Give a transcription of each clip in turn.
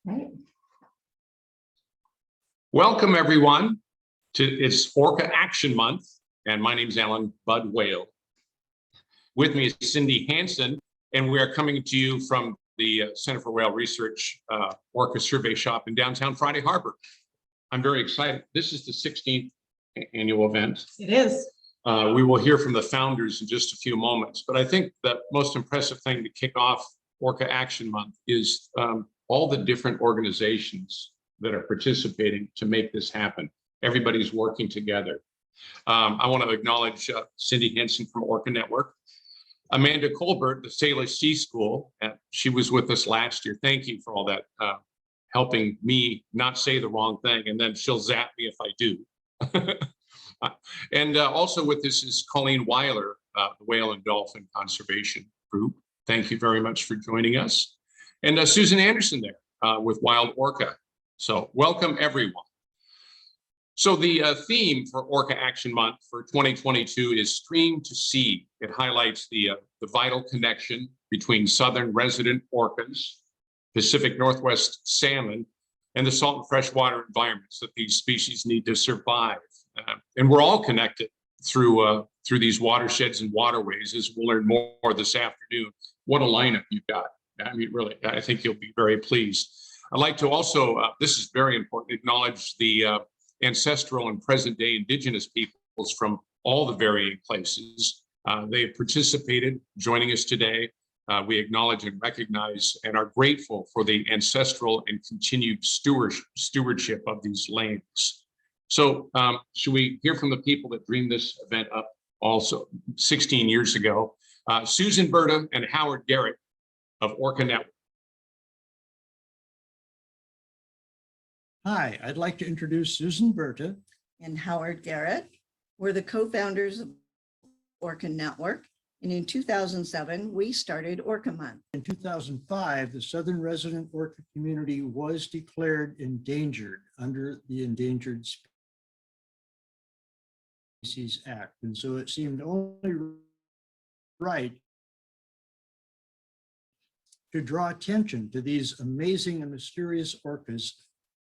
Right. Welcome everyone to it's Orca Action Month, and my name is Alan Bud Whale. With me is Cindy Hansen, and we are coming to you from the Center for Whale Research Orca Survey Shop in downtown Friday Harbor. I'm very excited. This is the 16th annual event. It is. We will hear from the founders in just a few moments, but I think the most impressive thing to kick off Orca Action Month is all the different organizations that are participating to make this happen. Everybody's working together. I want to acknowledge Cindy Henson from Orca Network, Amanda Colbert, the Sailor Sea School. She was with us last year. Thank you for all that, helping me not say the wrong thing, and then she'll zap me if I do. And also with us is Colleen Weiler, the Whale and Dolphin Conservation Group. Thank you very much for joining us. And Susan Anderson there with Wild Orca. So welcome everyone. So the theme for Orca Action Month for 2022 is Stream to Sea. It highlights the vital connection between southern resident orcas, Pacific Northwest salmon, and the salt and freshwater environments that these species need to survive. And we're all connected through these watersheds and waterways, as we'll learn more this afternoon. What a lineup you've got. I mean, really, I think you'll be very pleased. I'd like to also, this is very important, acknowledge the ancestral and present day indigenous peoples from all the varying places. They have participated, joining us today. We acknowledge and recognize and are grateful for the ancestral and continued stewardship of these lands. So should we hear from the people that dreamed this event up also 16 years ago? Susan Berta and Howard Garrett of Orca Network. Hi, I'd like to introduce Susan Berta and Howard Garrett. We're the co-founders of Orca Network, and in 2007, we started Orca Month. In 2005, the southern resident orca community was declared endangered under the Endangered Species Act, and so it seemed only right to draw attention to these amazing and mysterious orcas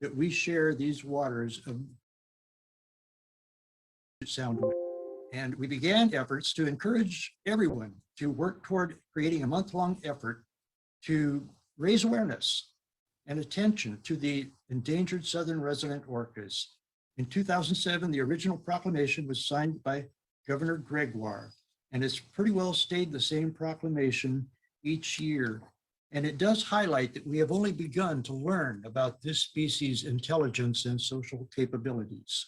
that we share these waters of sound with. And we began efforts to encourage everyone to work toward creating a month-long effort to raise awareness and attention to the endangered southern resident orcas. In 2007, the original proclamation was signed by Governor Gregoire, and it's pretty well stayed the same proclamation each year. And it does highlight that we have only begun to learn about this species' intelligence and social capabilities.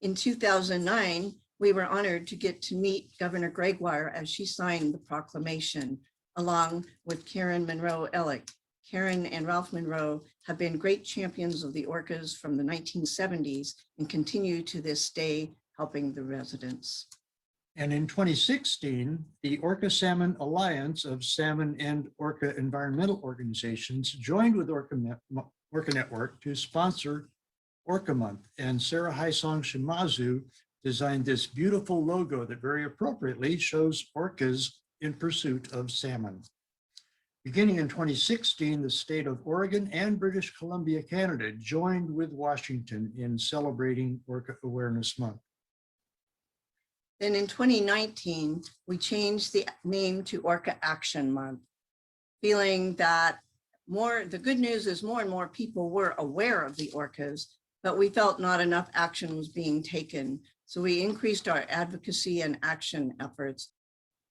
In 2009, we were honored to get to meet Governor Gregoire as she signed the proclamation, along with Karen Monroe Ellick. Karen and Ralph Monroe have been great champions of the orcas from the 1970s and continue to this day helping the residents. And in 2016, the Orca Salmon Alliance of salmon and orca environmental organizations joined with Orca Network to sponsor Orca Month. And Sarah Haisong Shimazu designed this beautiful logo that very appropriately shows orcas in pursuit of salmon. Beginning in 2016, the state of Oregon and British Columbia, Canada joined with Washington in celebrating Orca Awareness Month. Then in 2019, we changed the name to Orca Action Month, feeling that the good news is more and more people were aware of the orcas, but we felt not enough action was being taken. So we increased our advocacy and action efforts.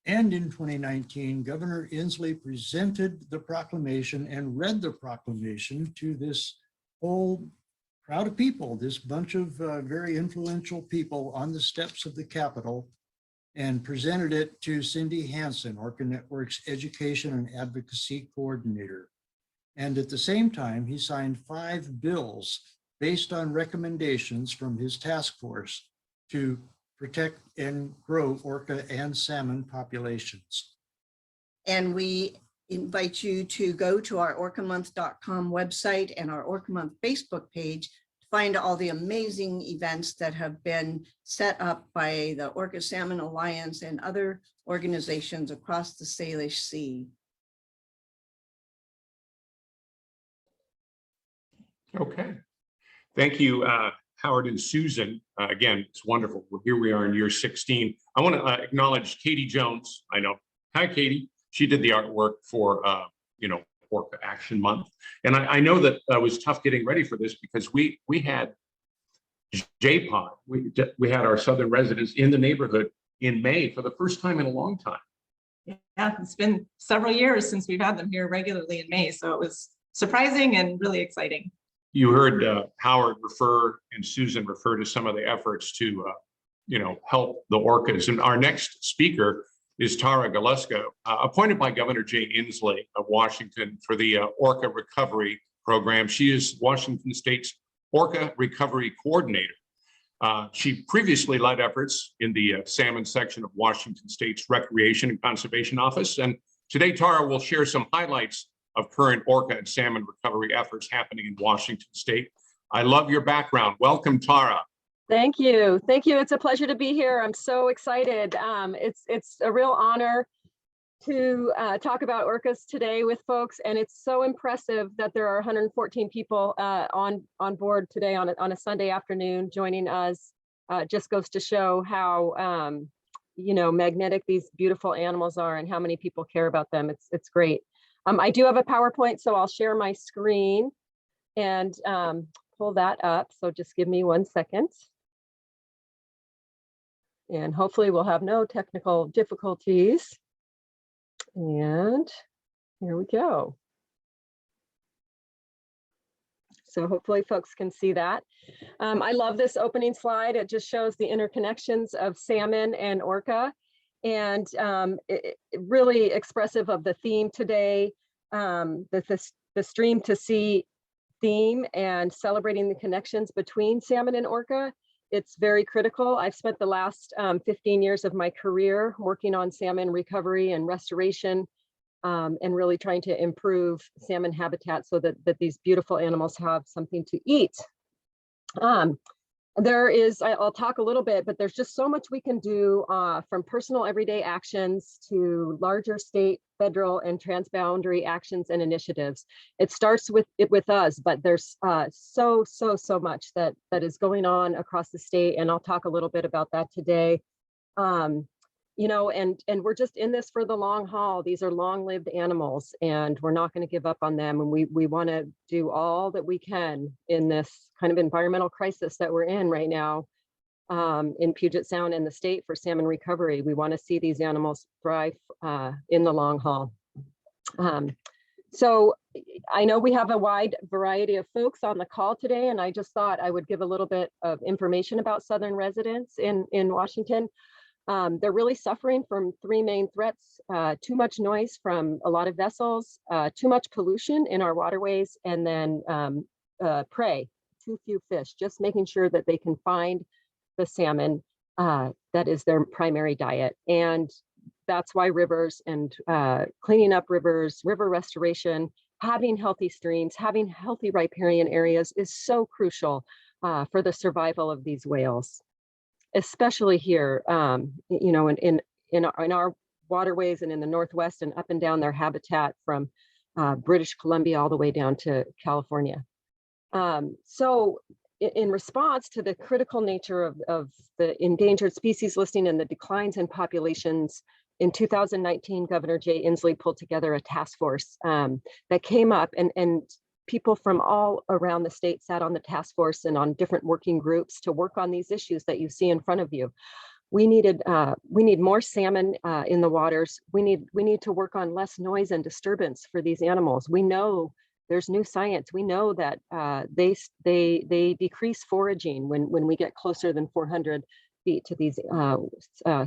And in 2019, Governor Inslee presented the proclamation and read the proclamation to this whole crowd of people, this bunch of very influential people on the steps of the Capitol, and presented it to Cindy Hansen, Orca Network's Education and Advocacy Coordinator. And at the same time, he signed 5 bills based on recommendations from his task force to protect and grow orca and salmon populations. And we invite you to go to our orcamonth.com website and our Orca Month Facebook page to find all the amazing events that have been set up by the Orca Salmon Alliance and other organizations across the Salish Sea. Okay. Thank you, Howard and Susan. Again, it's wonderful. Here we are in year 16. I want to acknowledge Katie Jones. I know. Hi, Katie. She did the artwork for, Orca Action Month. And I know that it was tough getting ready for this because we had J-Pod. We had our Southern residents in the neighborhood in May for the first time in a long time. Yeah, it's been several years since we've had them here regularly in May. So it was surprising and really exciting. You heard Howard and Susan refer to some of the efforts to, help the orcas. And our next speaker is Tara Galuska, appointed by Governor Jay Inslee of Washington for the Orca Recovery Program. She is Washington State's Orca Recovery Coordinator. She previously led efforts in the salmon section of Washington State's Recreation and Conservation Office. And today, Tara will share some highlights of current orca and salmon recovery efforts happening in Washington State. I love your background. Welcome, Tara. Thank you. Thank you. It's a pleasure to be here. I'm so excited. It's a real honor to talk about orcas today with folks, and it's so impressive that there are 114 people on board today on a Sunday afternoon joining us. Just goes to show how magnetic these beautiful animals are and how many people care about them. It's great. I do have a PowerPoint, so I'll share my screen and pull that up. So just give me 1 second. And hopefully we'll have no technical difficulties. And here we go. So hopefully folks can see that. I love this opening slide. It just shows the interconnections of salmon and orca. And really expressive of the theme today, the stream to sea theme and celebrating the connections between salmon and orca. It's very critical. I've spent the last 15 years of my career working on salmon recovery and restoration and really trying to improve salmon habitat so that these beautiful animals have something to eat. I'll talk a little bit, but there's just so much we can do from personal everyday actions to larger state, federal, and transboundary actions and initiatives. It starts with us, but there's so much that is going on across the state, and I'll talk a little bit about that today. And we're just in this for the long haul. These are long-lived animals, and we're not going to give up on them. And we want to do all that we can in this kind of environmental crisis that we're in right now in Puget Sound and the state for salmon recovery. We want to see these animals thrive in the long haul. So I know we have a wide variety of folks on the call today, and I just thought I would give a little bit of information about Southern residents in Washington. They're really suffering from three main threats: too much noise from a lot of vessels, too much pollution in our waterways, and then prey, too few fish. Just making sure that they can find the salmon that is their primary diet. And that's why rivers and cleaning up rivers, river restoration, having healthy streams, having healthy riparian areas is so crucial for the survival of these whales, especially here, you know, in our waterways and in the Northwest and up and down their habitat from British Columbia all the way down to California. So in response to the critical nature of the endangered species listing and the declines in populations, in 2019, Governor Jay Inslee pulled together a task force that came up, and people from all around the state sat on the task force and on different working groups to work on these issues that you see in front of you. We need more salmon in the waters. We need to work on less noise and disturbance for these animals. We know there's new science. We know that they decrease foraging when we get closer than 400 feet to these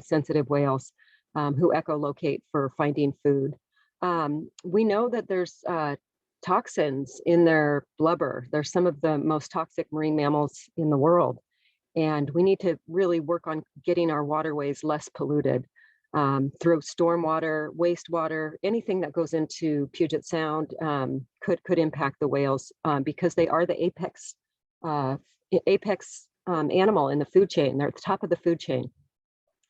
sensitive whales who echolocate for finding food. We know that there's toxins in their blubber. They're some of the most toxic marine mammals in the world. And we need to really work on getting our waterways less polluted through stormwater, wastewater. Anything that goes into Puget Sound could impact the whales because they are the apex animal in the food chain. They're at the top of the food chain.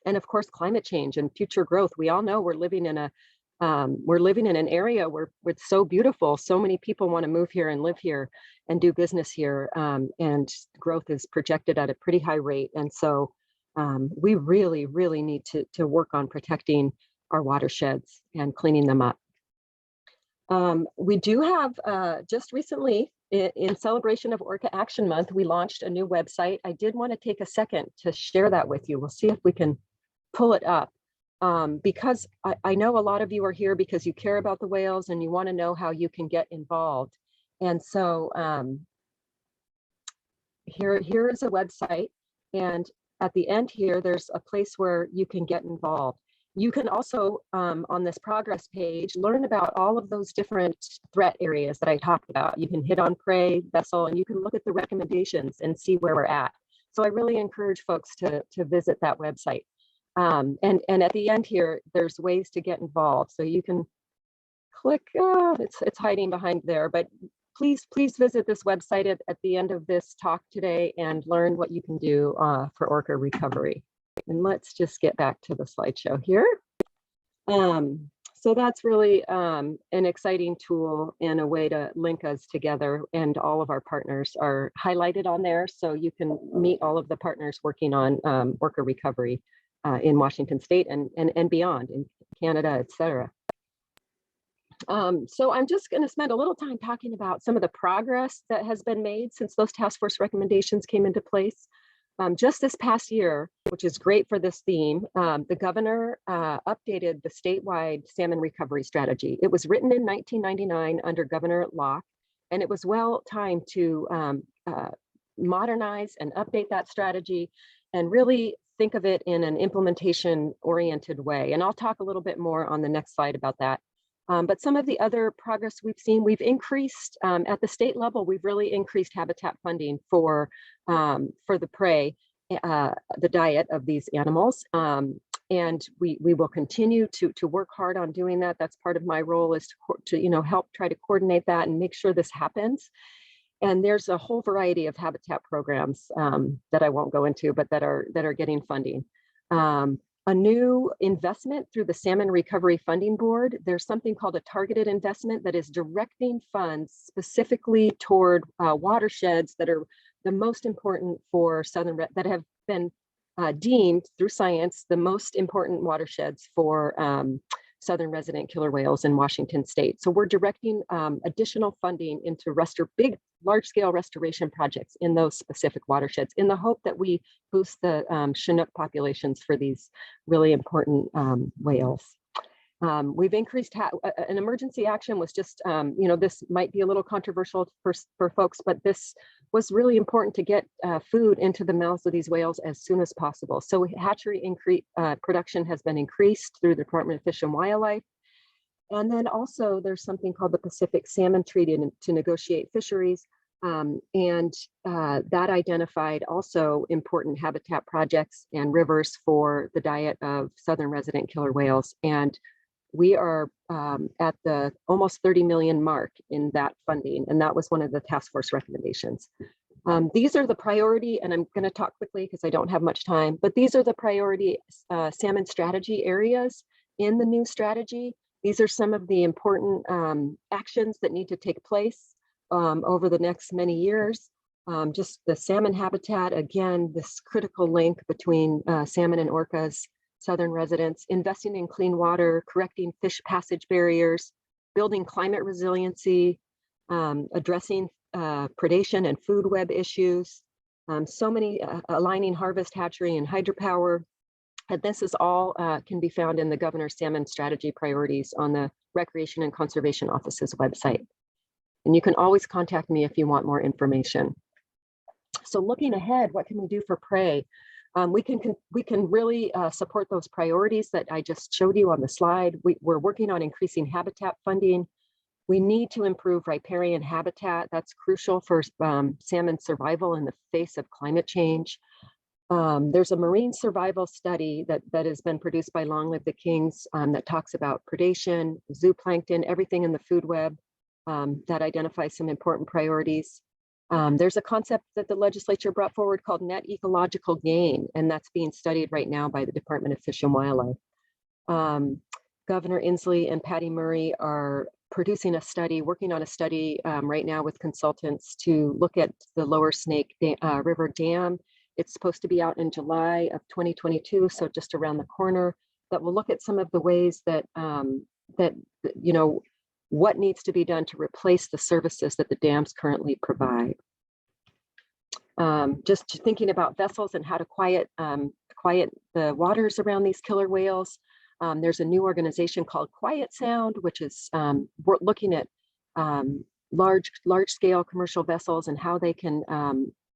And of course, climate change and future growth. We all know we're living in an area where it's so beautiful. So many people want to move here and live here and do business here. And growth is projected at a pretty high rate. And so we really, really need to work on protecting our watersheds and cleaning them up. We do have just recently, in celebration of Orca Action Month, we launched a new website. I did want to take a second to share that with you. We'll see if we can pull it up. Because I know a lot of you are here because you care about the whales and you want to know how you can get involved. And so here is a website, and at the end here, there's a place where you can get involved. You can also, on this progress page, learn about all of those different threat areas that I talked about. You can hit on prey, vessel, and you can look at the recommendations and see where we're at. So I really encourage folks to visit that website. And at the end here, there's ways to get involved. So you can click, it's hiding behind there, but please visit this website at the end of this talk today and learn what you can do for orca recovery. And let's just get back to the slideshow here. So that's really an exciting tool and a way to link us together, and all of our partners are highlighted on there. So you can meet all of the partners working on orca recovery in Washington State and beyond, in Canada, et cetera. So I'm just going to spend a little time talking about some of the progress that has been made since those task force recommendations came into place. Just this past year, which is great for this theme, the governor updated the statewide salmon recovery strategy. It was written in 1999 under Governor Locke, and it was well timed to modernize and update that strategy and really think of it in an implementation-oriented way. And I'll talk a little bit more on the next slide about that. But some of the other progress we've seen, we've increased at the state level, we've really increased habitat funding for the prey, the diet of these animals. And we will continue to work hard on doing that. That's part of my role, is to help try to coordinate that and make sure this happens. And there's a whole variety of habitat programs that I won't go into, but that are getting funding. A new investment through the Salmon Recovery Funding Board. There's something called a targeted investment that is directing funds specifically toward watersheds that are the most important for that have been deemed through science the most important watersheds for southern resident killer whales in Washington State. So we're directing additional funding into big, large-scale restoration projects in those specific watersheds in the hope that we boost the Chinook populations for these really important whales. We've increased, an emergency action was just, this might be a little controversial for folks, but this was really important to get food into the mouths of these whales as soon as possible. So hatchery production has been increased through the Department of Fish and Wildlife. And then also there's something called the Pacific Salmon Treaty to negotiate fisheries. That identified also important habitat projects and rivers for the diet of southern resident killer whales. And we are at the almost 30 million mark in that funding. And that was one of the task force recommendations. These are the priority, and I'm going to talk quickly because I don't have much time, but these are the priority salmon strategy areas in the new strategy. These are some of the important actions that need to take place over the next many years. Just the salmon habitat, again, this critical link between salmon and orcas, southern residents, investing in clean water, correcting fish passage barriers, building climate resiliency, addressing predation and food web issues, so many aligning harvest, hatchery, and hydropower. And this is all can be found in the Governor's Salmon Strategy Priorities on the Recreation and Conservation Office's website. And you can always contact me if you want more information. So looking ahead, what can we do for prey? We can really support those priorities that I just showed you on the slide. We're working on increasing habitat funding. We need to improve riparian habitat. That's crucial for salmon survival in the face of climate change. There's a marine survival study that has been produced by Long Live the Kings that talks about predation, zooplankton, everything in the food web that identifies some important priorities. There's a concept that the legislature brought forward called net ecological gain, and that's being studied right now by the Department of Fish and Wildlife. Governor Inslee and Patty Murray are producing a study, working on a study right now with consultants to look at the Lower Snake River Dam. It's supposed to be out in July of 2022, so just around the corner, that will look at some of the ways that, what needs to be done to replace the services that the dams currently provide. Just thinking about vessels and how to quiet the waters around these killer whales. There's a new organization called Quiet Sound, which is we're looking at large scale commercial vessels and how they can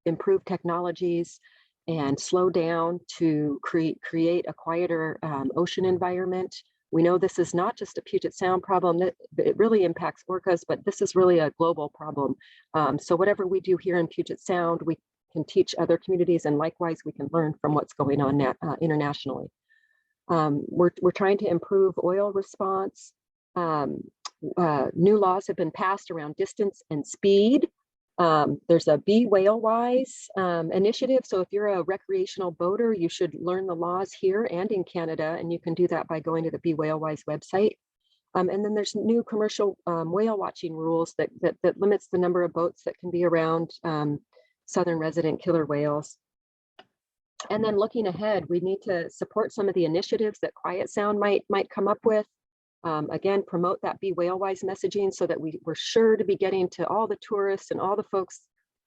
improve technologies and slow down to create a quieter ocean environment. We know this is not just a Puget Sound problem, that it really impacts orcas, but this is really a global problem. So whatever we do here in Puget Sound, we can teach other communities, and likewise we can learn from what's going on internationally. We're trying to improve oil response. New laws have been passed around distance and speed. There's a Be Whale Wise initiative. So if you're a recreational boater, you should learn the laws here and in Canada, and you can do that by going to the Be Whale Wise website. And then there's new commercial whale watching rules that limits the number of boats that can be around southern resident killer whales. And then looking ahead, we need to support some of the initiatives that Quiet Sound might come up with. Again, promote that Be Whale Wise messaging so that we're sure to be getting to all the tourists and all the folks.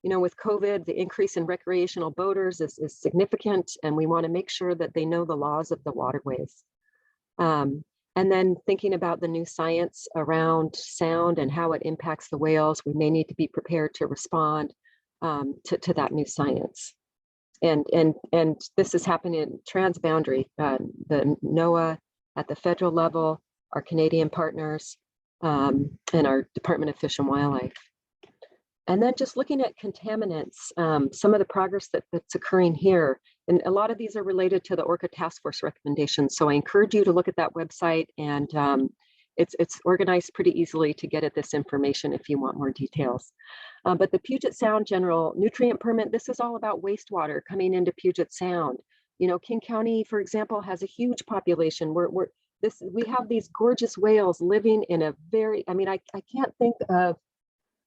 With COVID, the increase in recreational boaters is significant, and we want to make sure that they know the laws of the waterways. And then thinking about the new science around sound and how it impacts the whales, we may need to be prepared to respond to that new science. And this is happening transboundary, the NOAA at the federal level, our Canadian partners, and our Department of Fish and Wildlife. And then just looking at contaminants, some of the progress that's occurring here, and a lot of these are related to the Orca Task Force recommendations. So I encourage you to look at that website, and it's organized pretty easily to get at this information if you want more details. But the Puget Sound General Nutrient Permit, this is all about wastewater coming into Puget Sound. King County, for example, has a huge population. We have these gorgeous whales living in a very, I can't think of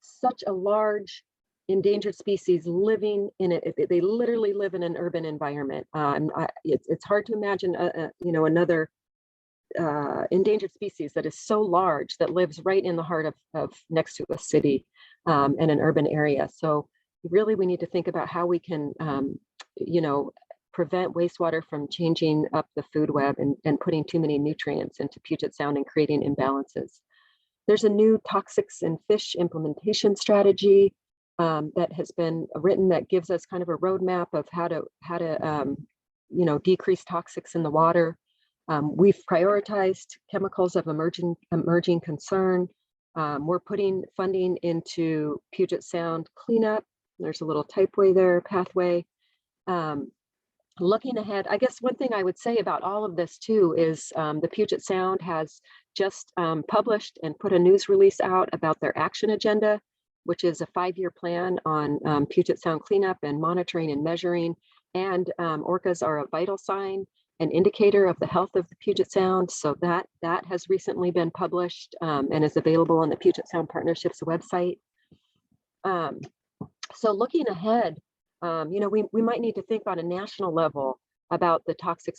such a large endangered species living in it. They literally live in an urban environment. It's hard to imagine, another endangered species that is so large that lives right in the heart of next to a city and an urban area. So really we need to think about how we can, prevent wastewater from changing up the food web and putting too many nutrients into Puget Sound and creating imbalances. There's a new toxics in fish implementation strategy that has been written that gives us kind of a roadmap of how to decrease toxics in the water. We've prioritized chemicals of emerging concern. We're putting funding into Puget Sound cleanup. There's a little typeway there, pathway. Looking ahead, I guess one thing I would say about all of this too is the Puget Sound has just published and put a news release out about their action agenda, which is a 5-year plan on Puget Sound cleanup and monitoring and measuring. And orcas are a vital sign, an indicator of the health of the Puget Sound. So that has recently been published and is available on the Puget Sound Partnership's website. So looking ahead, we might need to think on a national level about the Toxic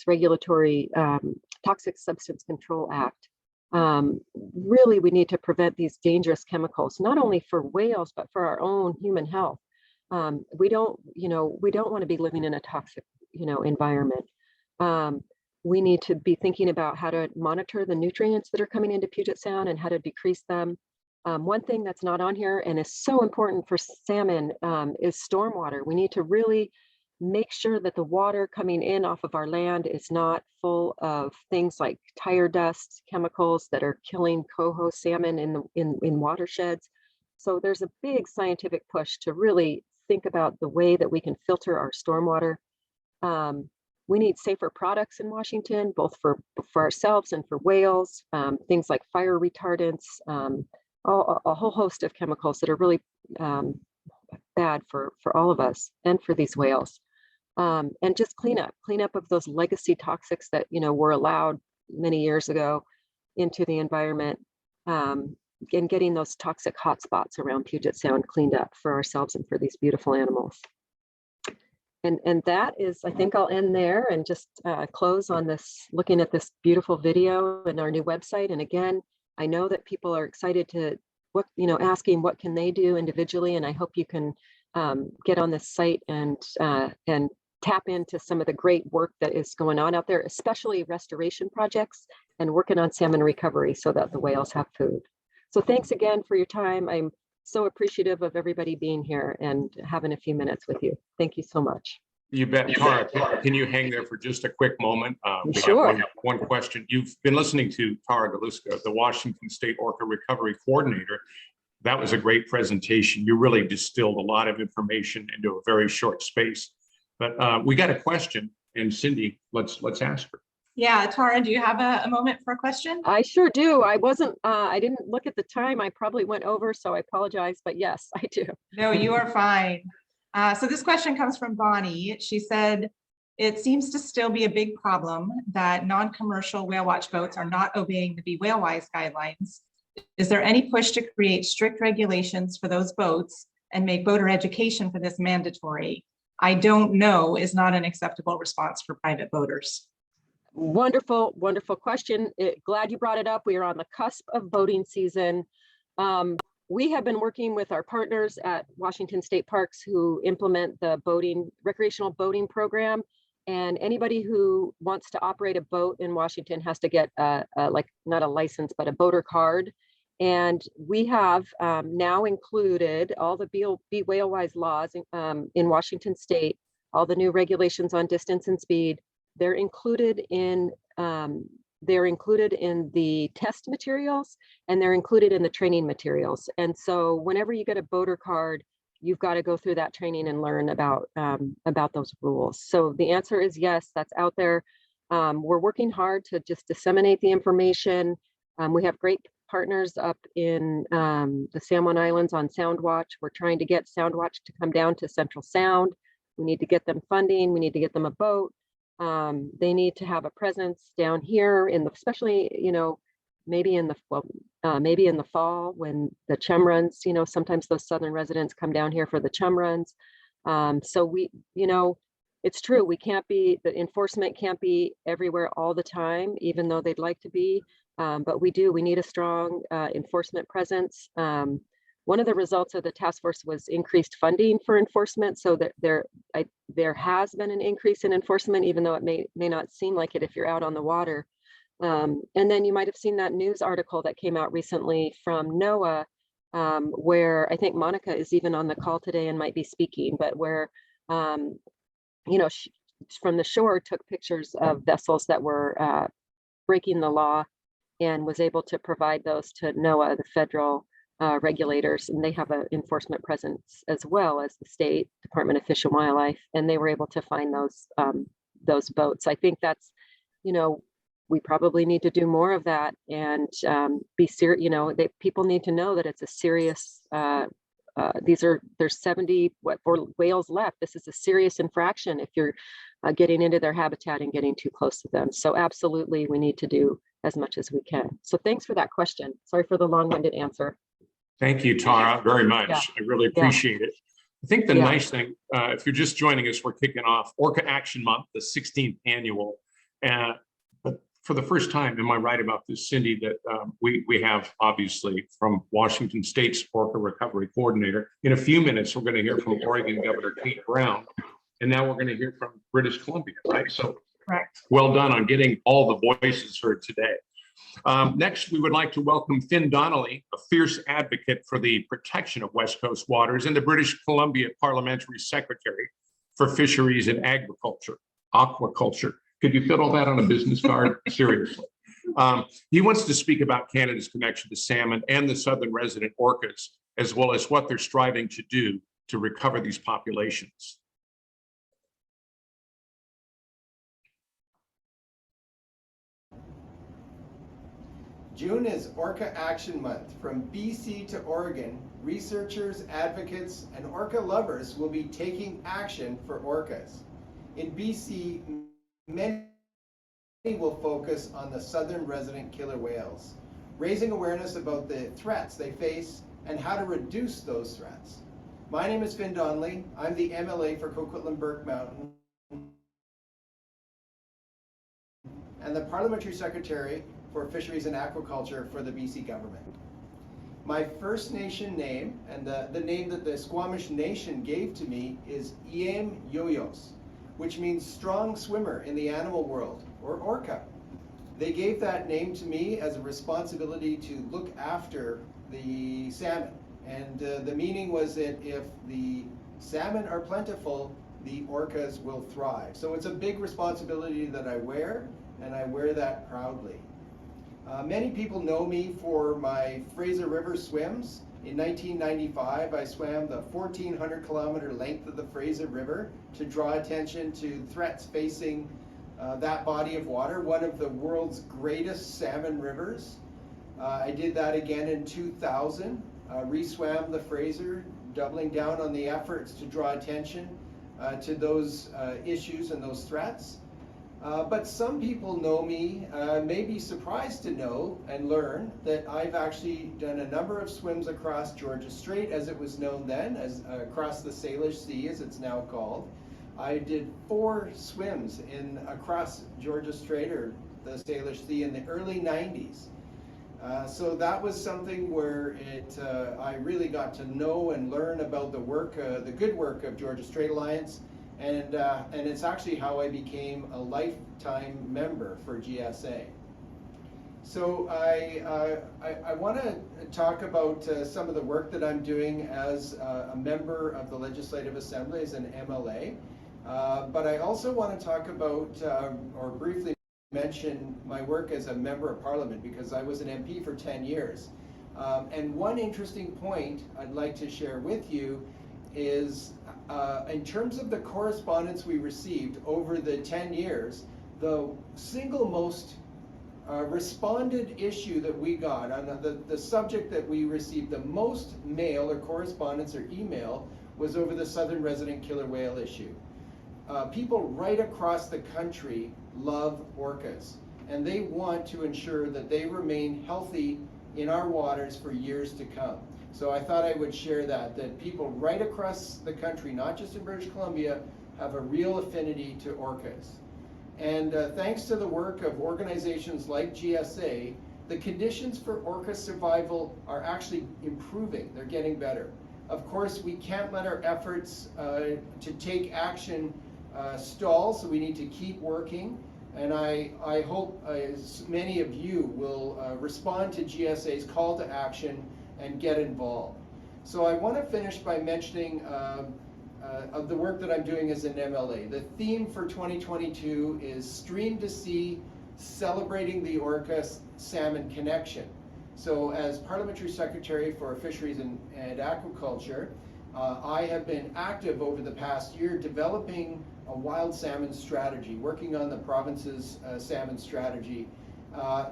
Substance Control Act. Really, we need to prevent these dangerous chemicals, not only for whales, but for our own human health. We don't want to be living in a toxic, environment. We need to be thinking about how to monitor the nutrients that are coming into Puget Sound and how to decrease them. One thing that's not on here and is so important for salmon is stormwater. We need to really make sure that the water coming in off of our land is not full of things like tire dust, chemicals that are killing coho salmon in watersheds. So there's a big scientific push to really think about the way that we can filter our stormwater. We need safer products in Washington, both for ourselves and for whales, things like fire retardants, a whole host of chemicals that are really bad for all of us and for these whales. And just cleanup of those legacy toxics that were allowed many years ago into the environment, and getting those toxic hotspots around Puget Sound cleaned up for ourselves and for these beautiful animals. And that is, I think I'll end there and just close on this, looking at this beautiful video and our new website. And again, I know that people are excited to asking what can they do individually, and I hope you can get on this site and tap into some of the great work that is going on out there, especially restoration projects and working on salmon recovery so that the whales have food. So thanks again for your time. I'm so appreciative of everybody being here and having a few minutes with you. Thank you so much. You bet. Tara, can you hang there for just a quick moment? We Sure. have one question. You've been listening to Tara Galuska, the Washington State Orca Recovery Coordinator. That was a great presentation. You really distilled a lot of information into a very short space. But we got a question, and Cindy, let's ask her. Yeah, Tara, do you have a moment for a question? I sure do. I didn't look at the time. I probably went over, so I apologize, but yes, I do. No, you are fine. So this question comes from Bonnie. She said, it seems to still be a big problem that non-commercial whale watch boats are not obeying the Be Whale Wise guidelines. Is there any push to create strict regulations for those boats and make boater education for this mandatory? I don't know is not an acceptable response for private boaters. Wonderful, wonderful question. Glad you brought it up. We are on the cusp of boating season. We have been working with our partners at Washington State Parks who implement the recreational boating program. And anybody who wants to operate a boat in Washington has to get not a license, but a boater card. And we have now included all the Be Whale Wise laws in Washington State, all the new regulations on distance and speed. They're included in the test materials, and they're included in the training materials. And so whenever you get a boater card, you've got to go through that training and learn about those rules. So the answer is yes, that's out there. We're working hard to just disseminate the information. We have great partners up in the San Juan Islands on Soundwatch. We're trying to get Soundwatch to come down to Central Sound. We need to get them funding. We need to get them a boat. They need to have a presence down here especially, maybe in the fall when the chum runs, sometimes those southern residents come down here for the chum runs. So it's true, the enforcement can't be everywhere all the time, even though they'd like to be, but we need a strong enforcement presence. one of the results of the task force was increased funding for enforcement, so that there has been an increase in enforcement, even though it may not seem like it if you're out on the water. And then you might have seen that news article that came out recently from NOAA, where I think Monica is even on the call today and might be speaking, but where, you know, from the shore took pictures of vessels that were breaking the law and was able to provide those to NOAA, the federal regulators, and they have an enforcement presence as well as the state Department of Fish and Wildlife, and they were able to find those boats. I think that's, you know, we probably need to do more of that and be serious. You know, people need to know that it's a serious. There's 74 whales left. This is a serious infraction if you're getting into their habitat and getting too close to them. So absolutely, we need to do as much as we can. So thanks for that question. Sorry for the long-winded answer. Thank you, Tara, very much. Yeah. I really appreciate it. I think the Yeah. nice thing, if you're just joining us, we're kicking off Orca Action Month, the 16th annual. But for the first time, am I right about this, Cindy, that we have obviously from Washington State's Orca Recovery Coordinator. In a few minutes, we're going to hear from Oregon Governor Kate Brown, and now we're going to hear from British Columbia, right? So Correct. well done on getting all the voices heard today. Next, we would like to welcome Finn Donnelly, a fierce advocate for the protection of West Coast waters and the British Columbia Parliamentary Secretary for Fisheries and Agriculture, Aquaculture. Could you fit all that on a business card? Seriously. He wants to speak about Canada's connection to salmon and the southern resident orcas, as well as what they're striving to do to recover these populations. June is Orca Action Month. From BC to Oregon, researchers, advocates, and orca lovers will be taking action for orcas. In BC, many will focus on the southern resident killer whales, raising awareness about the threats they face and how to reduce those threats. My name is Finn Donnelly. I'm the MLA for Coquitlam-Burke Mountain and the Parliamentary Secretary for Fisheries and Aquaculture for the BC government. My First Nation name, and the name that the Squamish Nation gave to me, is Iem Yoyos, which means strong swimmer in the animal world, or orca. They gave that name to me as a responsibility to look after the salmon. And the meaning was that if the salmon are plentiful, the orcas will thrive. So it's a big responsibility that I wear, and I wear that proudly. Many people know me for my Fraser River swims. In 1995, I swam the 1,400 kilometer length of the Fraser River to draw attention to threats facing that body of water, one of the world's greatest salmon rivers. I did that again in 2000, re-swam the Fraser, doubling down on the efforts to draw attention to those issues and those threats. But some people know me, may be surprised to know and learn that I've actually done a number of swims across Georgia Strait, as it was known then, as across the Salish Sea, as it's now called. I did 4 swims across Georgia Strait, or the Salish Sea, in the early 90s. So that was something where I really got to know and learn about the work, the good work of Georgia Strait Alliance. And it's actually how I became a lifetime member for GSA. So I want to talk about some of the work that I'm doing as a member of the Legislative Assembly, as an MLA. But I also want to talk about, or briefly mention, my work as a member of Parliament, because I was an MP for 10 years. And one interesting point I'd like to share with you is in terms of the correspondence we received over the 10 years, the single most responded issue that we got on the subject that we received the most mail or correspondence or email was over the southern resident killer whale issue. People right across the country love orcas, and they want to ensure that they remain healthy in our waters for years to come. So I thought I would share that people right across the country, not just in British Columbia, have a real affinity to orcas. And thanks to the work of organizations like GSA, the conditions for orca survival are actually improving. They're getting better. Of course, we can't let our efforts to take action stall, so we need to keep working. And I hope as many of you will respond to GSA's call to action and get involved. So I want to finish by mentioning of the work that I'm doing as an MLA. The theme for 2022 is Stream to Sea, Celebrating the Orca Salmon Connection. So as Parliamentary Secretary for Fisheries and Aquaculture, I have been active over the past year developing a wild salmon strategy, working on the province's salmon strategy.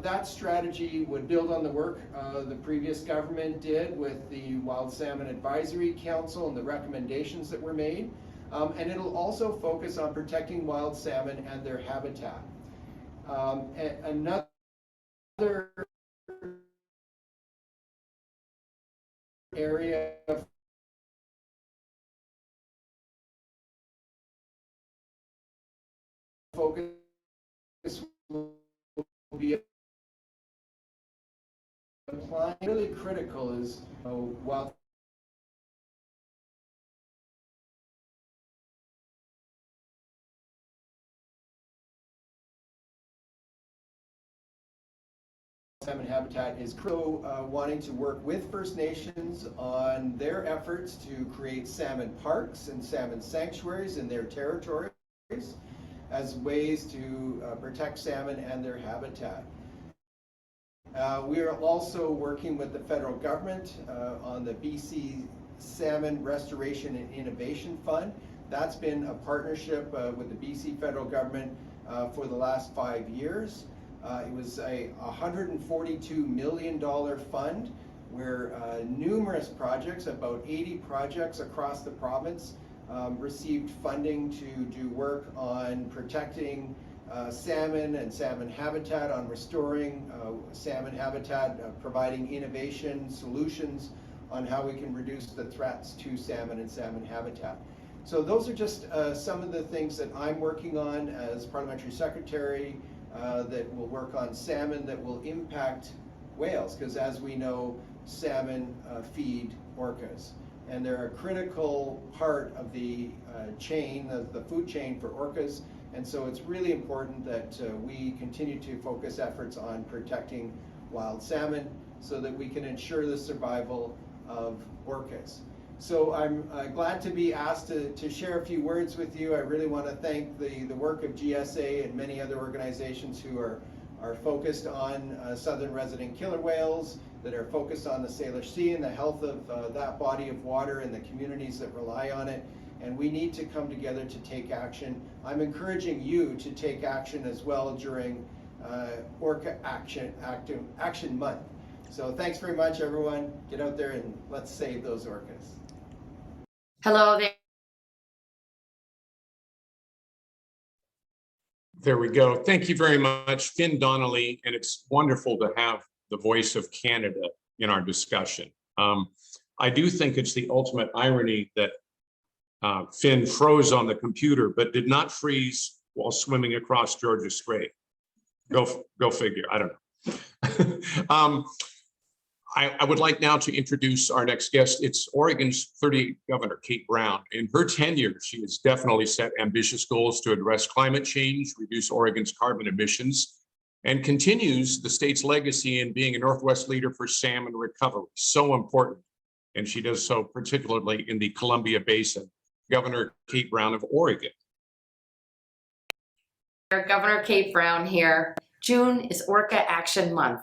That strategy would build on the work the previous government did with the Wild Salmon Advisory Council and the recommendations that were made. And it'll also focus on protecting wild salmon and their habitat. Another area of focus will be applying. Really critical is wild salmon habitat is wanting to work with First Nations on their efforts to create salmon parks and salmon sanctuaries in their territories as ways to protect salmon and their habitat. We are also working with the federal government on the BC Salmon Restoration and Innovation Fund. That's been a partnership with the BC federal government for the last 5 years. It was a $142 million fund where numerous projects, about 80 projects across the province, received funding to do work on protecting salmon and salmon habitat, on restoring salmon habitat, providing innovation solutions on how we can reduce the threats to salmon and salmon habitat. So those are just some of the things that I'm working on as Parliamentary Secretary that will work on salmon that will impact whales, because as we know, salmon feed orcas. And they're a critical part of the chain, of the food chain for orcas. And so it's really important that we continue to focus efforts on protecting wild salmon so that we can ensure the survival of orcas. So I'm glad to be asked to share a few words with you. I really want to thank the work of GSA and many other organizations who are focused on southern resident killer whales, that are focused on the Salish Sea and the health of that body of water and the communities that rely on it. And we need to come together to take action. I'm encouraging you to take action as well during Orca Action Month. So thanks very much, everyone. Get out there and let's save those orcas. Hello there. There we go. Thank you very much, Finn Donnelly, and it's wonderful to have the voice of Canada in our discussion. I do think it's the ultimate irony that Finn froze on the computer, but did not freeze while swimming across Georgia Strait. Go figure, I don't know. I would like now to introduce our next guest. It's Oregon's 38th Governor, Kate Brown. In her tenure, she has definitely set ambitious goals to address climate change, reduce Oregon's carbon emissions, and continues the state's legacy in being a Northwest leader for salmon recovery. So important. And she does so particularly in the Columbia Basin. Governor Kate Brown of Oregon. Governor Kate Brown here. June is Orca Action Month.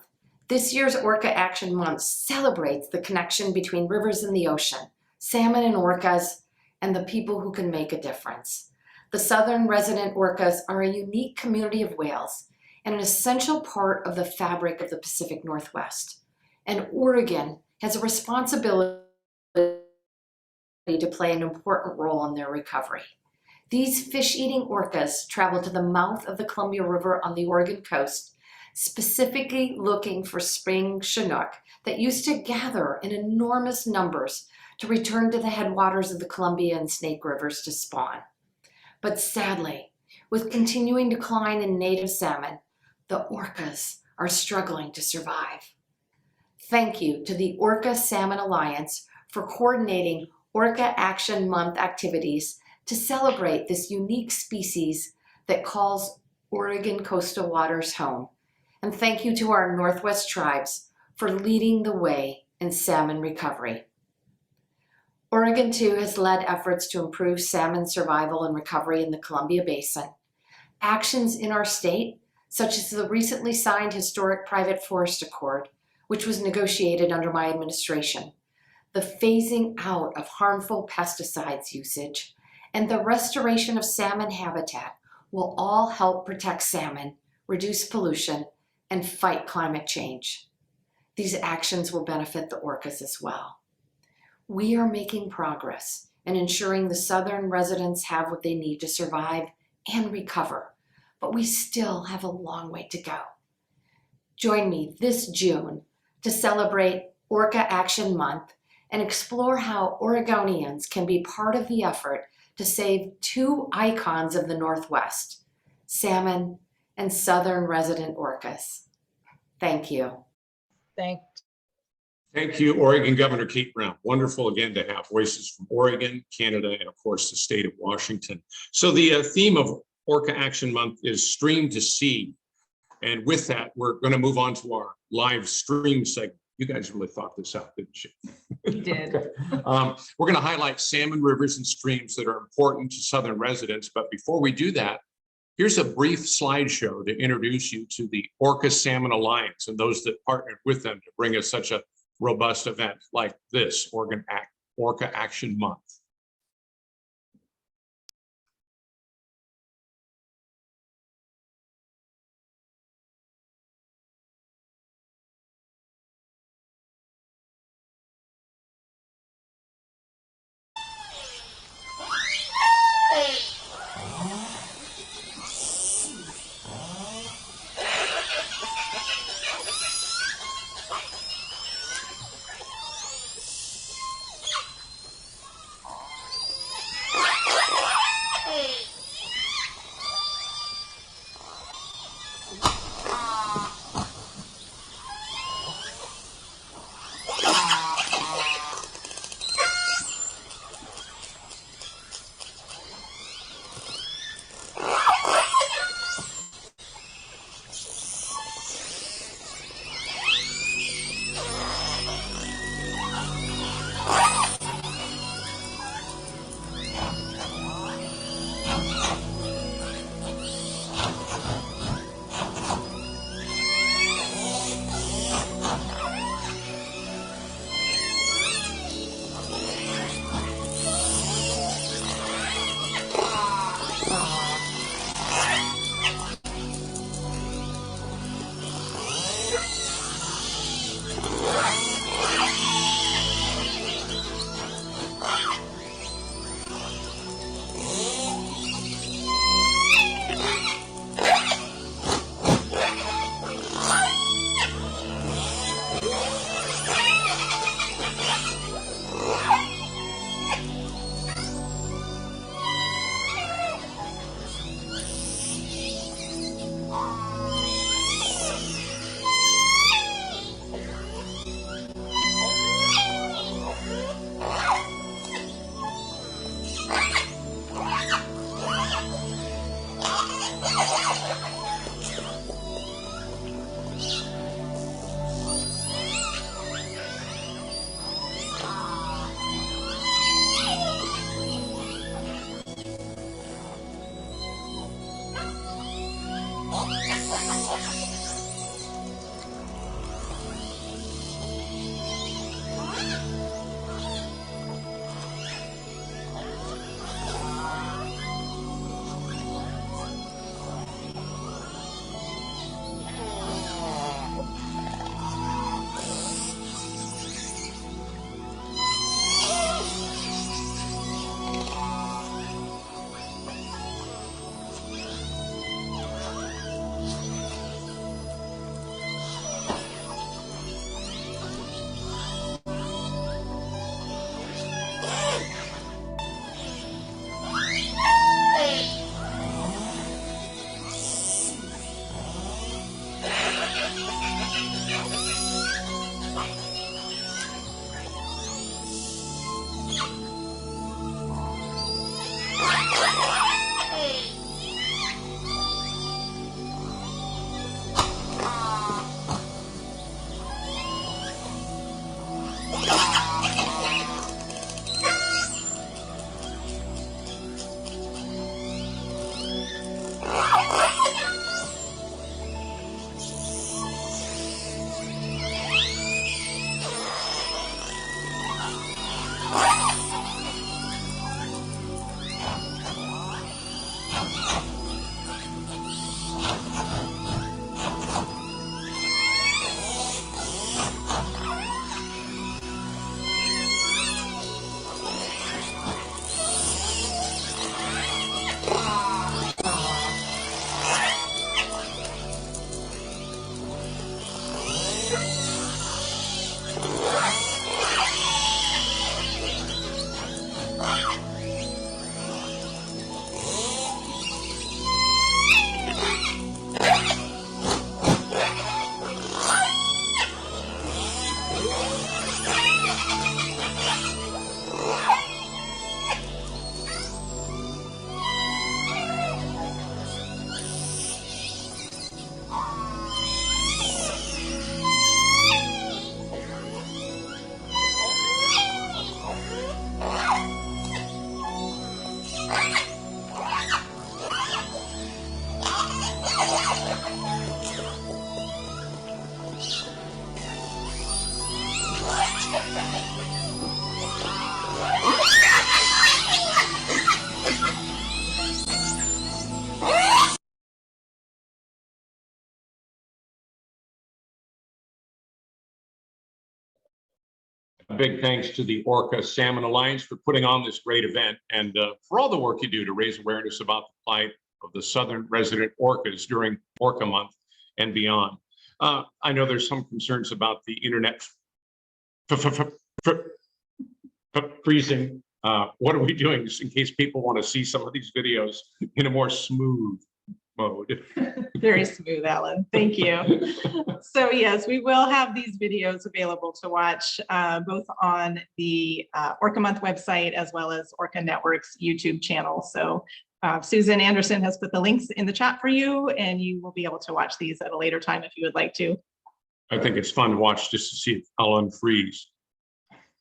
This year's Orca Action Month celebrates the connection between rivers and the ocean, salmon and orcas, and the people who can make a difference. The southern resident orcas are a unique community of whales and an essential part of the fabric of the Pacific Northwest. And Oregon has a responsibility to play an important role in their recovery. These fish-eating orcas travel to the mouth of the Columbia River on the Oregon coast, specifically looking for spring Chinook that used to gather in enormous numbers to return to the headwaters of the Columbia and Snake Rivers to spawn. But sadly, with continuing decline in native salmon, the orcas are struggling to survive. Thank you to the Orca Salmon Alliance for coordinating Orca Action Month activities to celebrate this unique species that calls Oregon coastal waters home. And thank you to our Northwest tribes for leading the way in salmon recovery. Oregon, too, has led efforts to improve salmon survival and recovery in the Columbia Basin. Actions in our state, such as the recently signed Historic Private Forest Accord, which was negotiated under my administration, the phasing out of harmful pesticides usage, and the restoration of salmon habitat will all help protect salmon, reduce pollution, and fight climate change. These actions will benefit the orcas as well. We are making progress in ensuring the Southern residents have what they need to survive and recover, but we still have a long way to go. Join me this June to celebrate Orca Action Month and explore how Oregonians can be part of the effort to save two icons of the Northwest, salmon and Southern resident orcas. Thank you. Thank you, Oregon Governor Kate Brown. Wonderful again to have voices from Oregon, Canada, and of course the state of Washington. So the theme of Orca Action Month is Stream to Sea. And with that, we're going to move on to our live stream segment. You guys really thought this out, didn't you? We did. We're going to highlight salmon rivers and streams that are important to Southern residents. But before we do that, here's a brief slideshow to introduce you to the Orca Salmon Alliance and those that partnered with them to bring us such a robust event like this, Orca Action Month. A big thanks to the Orca Salmon Alliance for putting on this great event and for all the work you do to raise awareness about the plight of the southern resident orcas during Orca Month and beyond. I know there's some concerns about the internet freezing. What are we doing just in case people want to see some of these videos in a more smooth mode? Very smooth, Alan. Thank you. So yes, we will have these videos available to watch both on the Orca Month website as well as Orca Network's YouTube channel. So Susan Anderson has put the links in the chat for you, and you will be able to watch these at a later time if you would like to. I think it's fun to watch just to see if I'll unfreeze.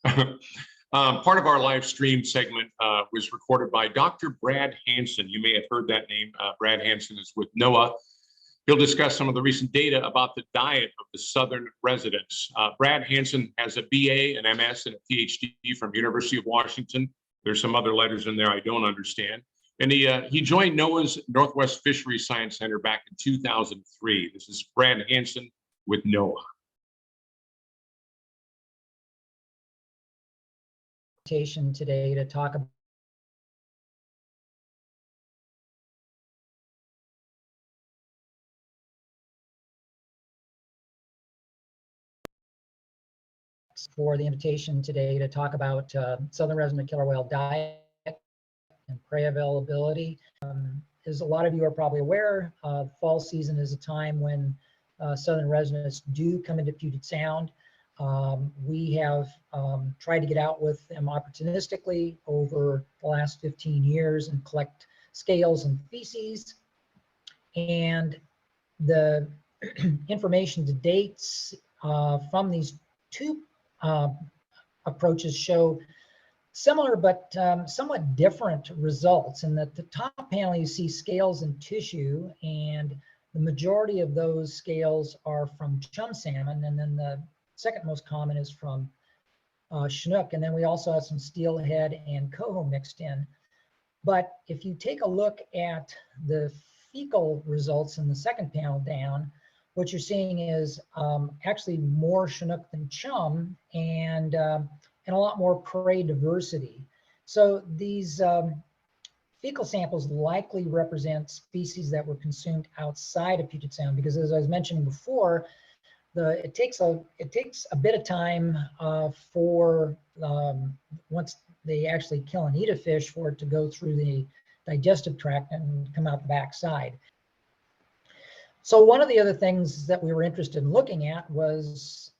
Part of our live stream segment was recorded by Dr. Brad Hansen. You may have heard that name. Brad Hansen is with NOAA. He'll discuss some of the recent data about the diet of the southern residents. Brad Hansen has a BA, an MS, and a PhD from University of Washington. There's some other letters in there I don't understand. And he joined NOAA's Northwest Fisheries Science Center back in 2003. This is Brad Hansen with NOAA. Today to talk about for the invitation today to talk about southern resident killer whale diet and prey availability. As a lot of you are probably aware, fall season is a time when southern residents do come into Puget Sound. We have tried to get out with them opportunistically over the last 15 years and collect scales and feces. And the information to date from these two approaches show similar but somewhat different results. In that the top panel you see scales and tissue, and the majority of those scales are from chum salmon, and then the second most common is from Chinook, and then we also have some steelhead and coho mixed in. But if you take a look at the fecal results in the second panel down, what you're seeing is actually more Chinook than chum, and a lot more prey diversity. So these fecal samples likely represent species that were consumed outside of Puget Sound, because as I was mentioning before, it takes a bit of time for once they actually kill and eat a fish for it to go through the digestive tract and come out the backside. So one of the other things that we were interested in looking at was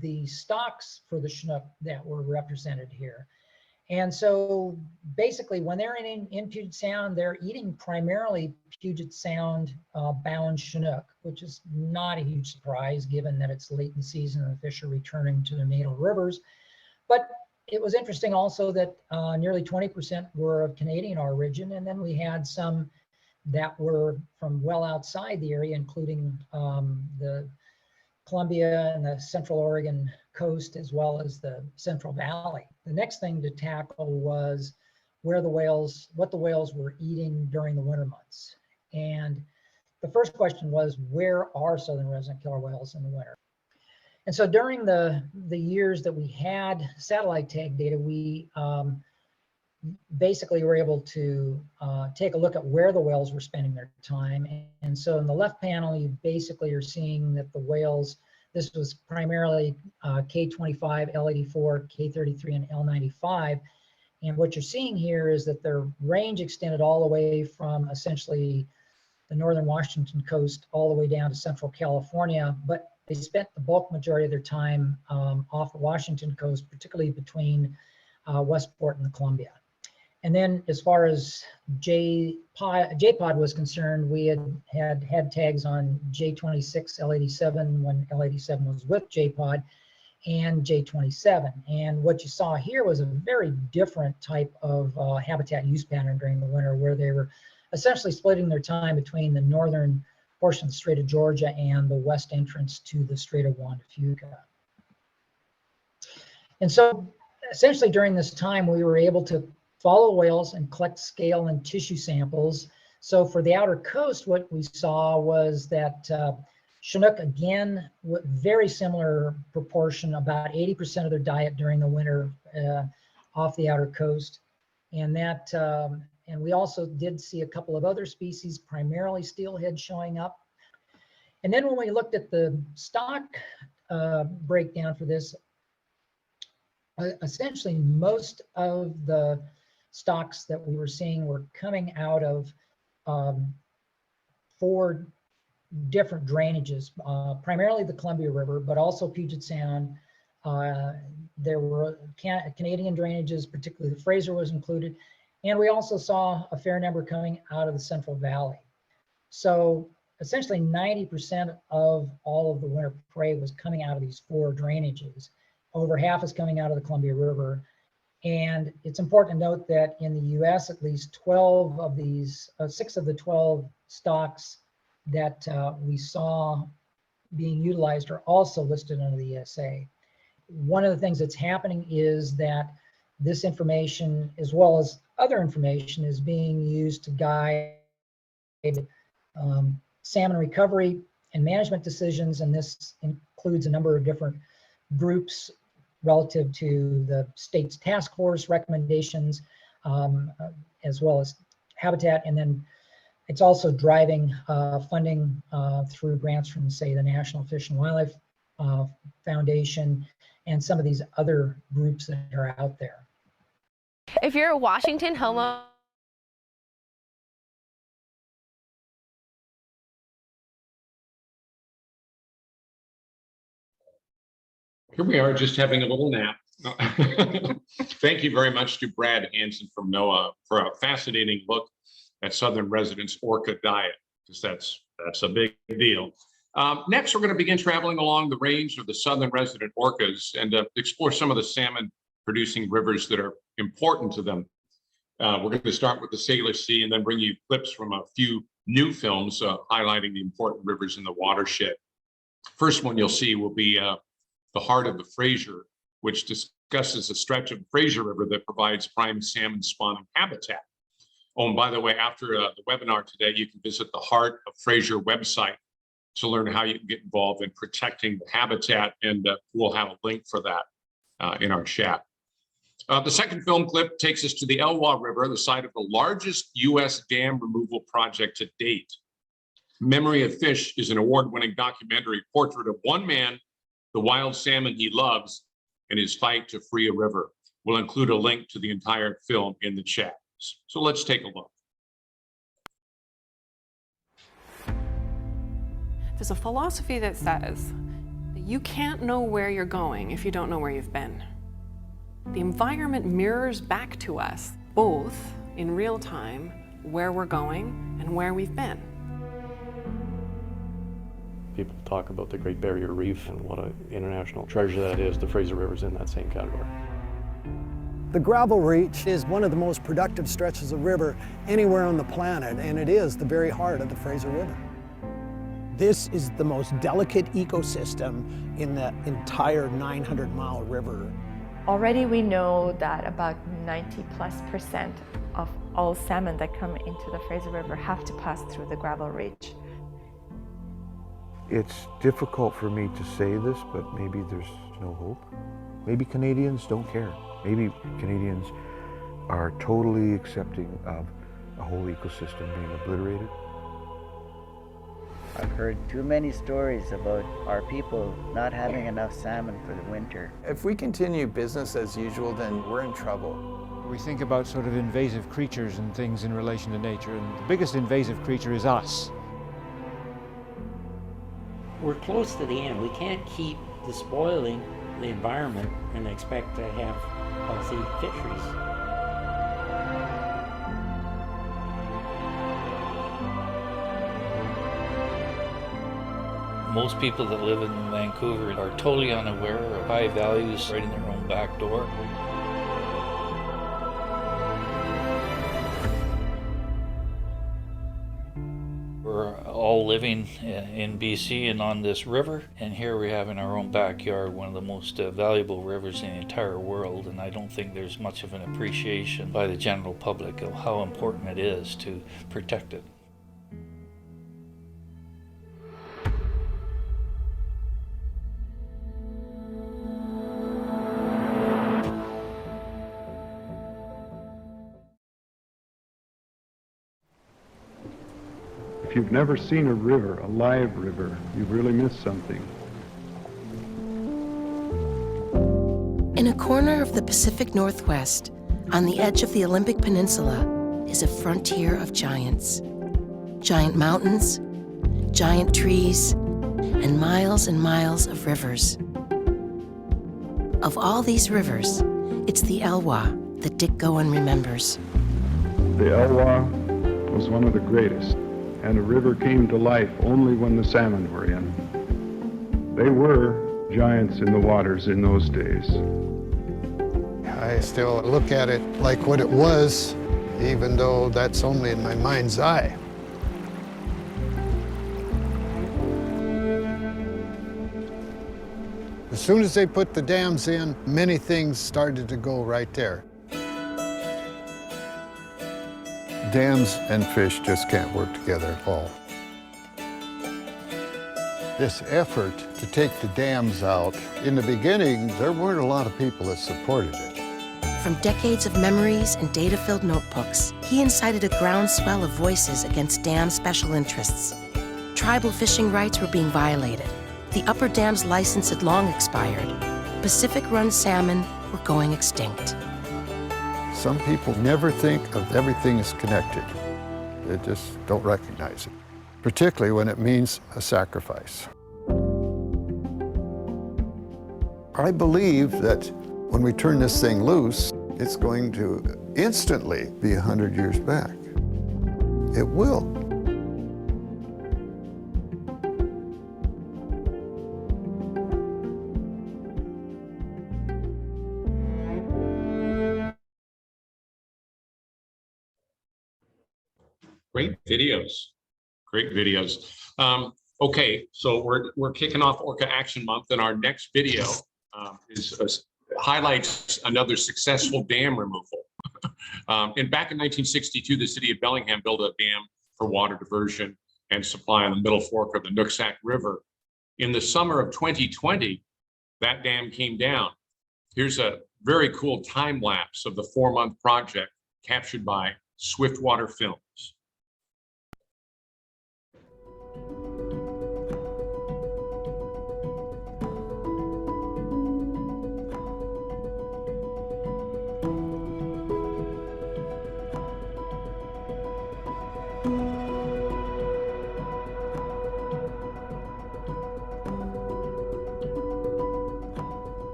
the stocks for the Chinook that were represented here. And so basically when they're in Puget Sound, they're eating primarily Puget Sound bound Chinook, which is not a huge surprise given that it's late in the season and the fish are returning to their natal rivers. But it was interesting also that nearly 20% were of Canadian origin, and then we had some that were from well outside the area, including the Columbia and the Central Oregon coast, as well as the Central Valley. The next thing to tackle was what the whales were eating during the winter months. And the first question was, where are southern resident killer whales in the winter? And so during the years that we had satellite tag data, we basically were able to take a look at where the whales were spending their time. And so in the left panel, you basically are seeing that the whales, this was primarily K25, L84, K33, and L95. And what you're seeing here is that their range extended all the way from essentially the northern Washington coast all the way down to central California, but they spent the bulk majority of their time off the Washington coast, particularly between Westport and the Columbia. And then as far as JPOD was concerned, we had tags on J26, L87 when L87 was with JPOD, and J27. And what you saw here was a very different type of habitat use pattern during the winter, where they were essentially splitting their time between the northern portion of the Strait of Georgia and the west entrance to the Strait of Juan de Fuca. And so essentially during this time, we were able to follow whales and collect scale and tissue samples. So for the outer coast, what we saw was that Chinook, again, very similar proportion, about 80% of their diet during the winter off the outer coast. And that, and we also did see a couple of other species, primarily steelhead, showing up. And then when we looked at the stock breakdown for this, essentially most of the stocks that we were seeing were coming out of 4 different drainages, primarily the Columbia River, but also Puget Sound. There were Canadian drainages, particularly the Fraser was included. And we also saw a fair number coming out of the Central Valley. So essentially 90% of all of the winter prey was coming out of these 4 drainages. Over half is coming out of the Columbia River. And it's important to note that in the US, at least 12 of these, 6 of the 12 stocks that we saw being utilized are also listed under the ESA. One of the things that's happening is that this information, as well as other information, is being used to guide salmon recovery and management decisions, and this includes a number of different groups relative to the state's task force recommendations, as well as habitat. And then it's also driving funding through grants from, say, the National Fish and Wildlife Foundation and some of these other groups that are out there. If you're a Washington homeowner, Here we are, just having a little nap. Thank you very much to Brad Hansen from NOAA for a fascinating look at Southern residents' orca diet, because that's a big deal. Next, we're going to begin traveling along the range of the southern resident orcas and explore some of the salmon-producing rivers that are important to them. We're going to start with the Salish Sea and then bring you clips from a few new films highlighting the important rivers in the watershed. First one you'll see will be the Heart of the Fraser, which discusses a stretch of the Fraser River that provides prime salmon spawning habitat. Oh, and by the way, after the webinar today, you can visit the Heart of Fraser website to learn how you can get involved in protecting the habitat, and we'll have a link for that in our chat. The second film clip takes us to the Elwha River, the site of the largest U.S. dam removal project to date. Memory of Fish is an award-winning documentary portrait of one man, the wild salmon he loves, and his fight to free a river. We'll include a link to the entire film in the chat. So let's take a look. There's a philosophy that says that you can't know where you're going if you don't know where you've been. The environment mirrors back to us, both in real time, where we're going and where we've been. People talk about the Great Barrier Reef and what an international treasure that is. The Fraser River's in that same category. The gravel reach is one of the most productive stretches of river anywhere on the planet, and it is the very heart of the Fraser River. This is the most delicate ecosystem in the entire 900-mile river. Already we know that about 90+% of all salmon that come into the Fraser River have to pass through the gravel reach. It's difficult for me to say this, but maybe there's no hope. Maybe Canadians don't care. Maybe Canadians are totally accepting of a whole ecosystem being obliterated. I've heard too many stories about our people not having enough salmon for the winter. If we continue business as usual, then we're in trouble. We think about sort of invasive creatures and things in relation to nature, and the biggest invasive creature is us. We're close to the end. We can't keep despoiling the environment and expect to have healthy fisheries. Most people that live in Vancouver are totally unaware of high values right in their own back door. We're all living in BC and on this river, and here we have in our own backyard one of the most valuable rivers in the entire world, and I don't think there's much of an appreciation by the general public of how important it is to protect it. If you've never seen a river, a live river, you've really missed something. In a corner of the Pacific Northwest, on the edge of the Olympic Peninsula, is a frontier of giants. Giant mountains, giant trees, and miles of rivers. Of all these rivers, it's the Elwha that Dick Goen remembers. The Elwha was one of the greatest, and a river came to life only when the salmon were in. They were giants in the waters in those days. I still look at it like what it was, even though that's only in my mind's eye. As soon as they put the dams in, many things started to go right there. Dams and fish just can't work together at all. This effort to take the dams out, in the beginning, there weren't a lot of people that supported it. From decades of memories and data-filled notebooks, he incited a groundswell of voices against dam special interests. Tribal fishing rights were being violated. The upper dam's license had long expired. Pacific-run salmon were going extinct. Some people never think of everything as connected. They just don't recognize it, particularly when it means a sacrifice. I believe that when we turn this thing loose, it's going to instantly be 100 years back. It will. Great videos, great videos. Okay, so we're kicking off Orca Action Month, and our next video highlights another successful dam removal. And back in 1962, the city of Bellingham built a dam for water diversion and supply on the middle fork of the Nooksack River. In the summer of 2020, that dam came down. Here's a very cool time lapse of the 4-month project captured by Swiftwater Films.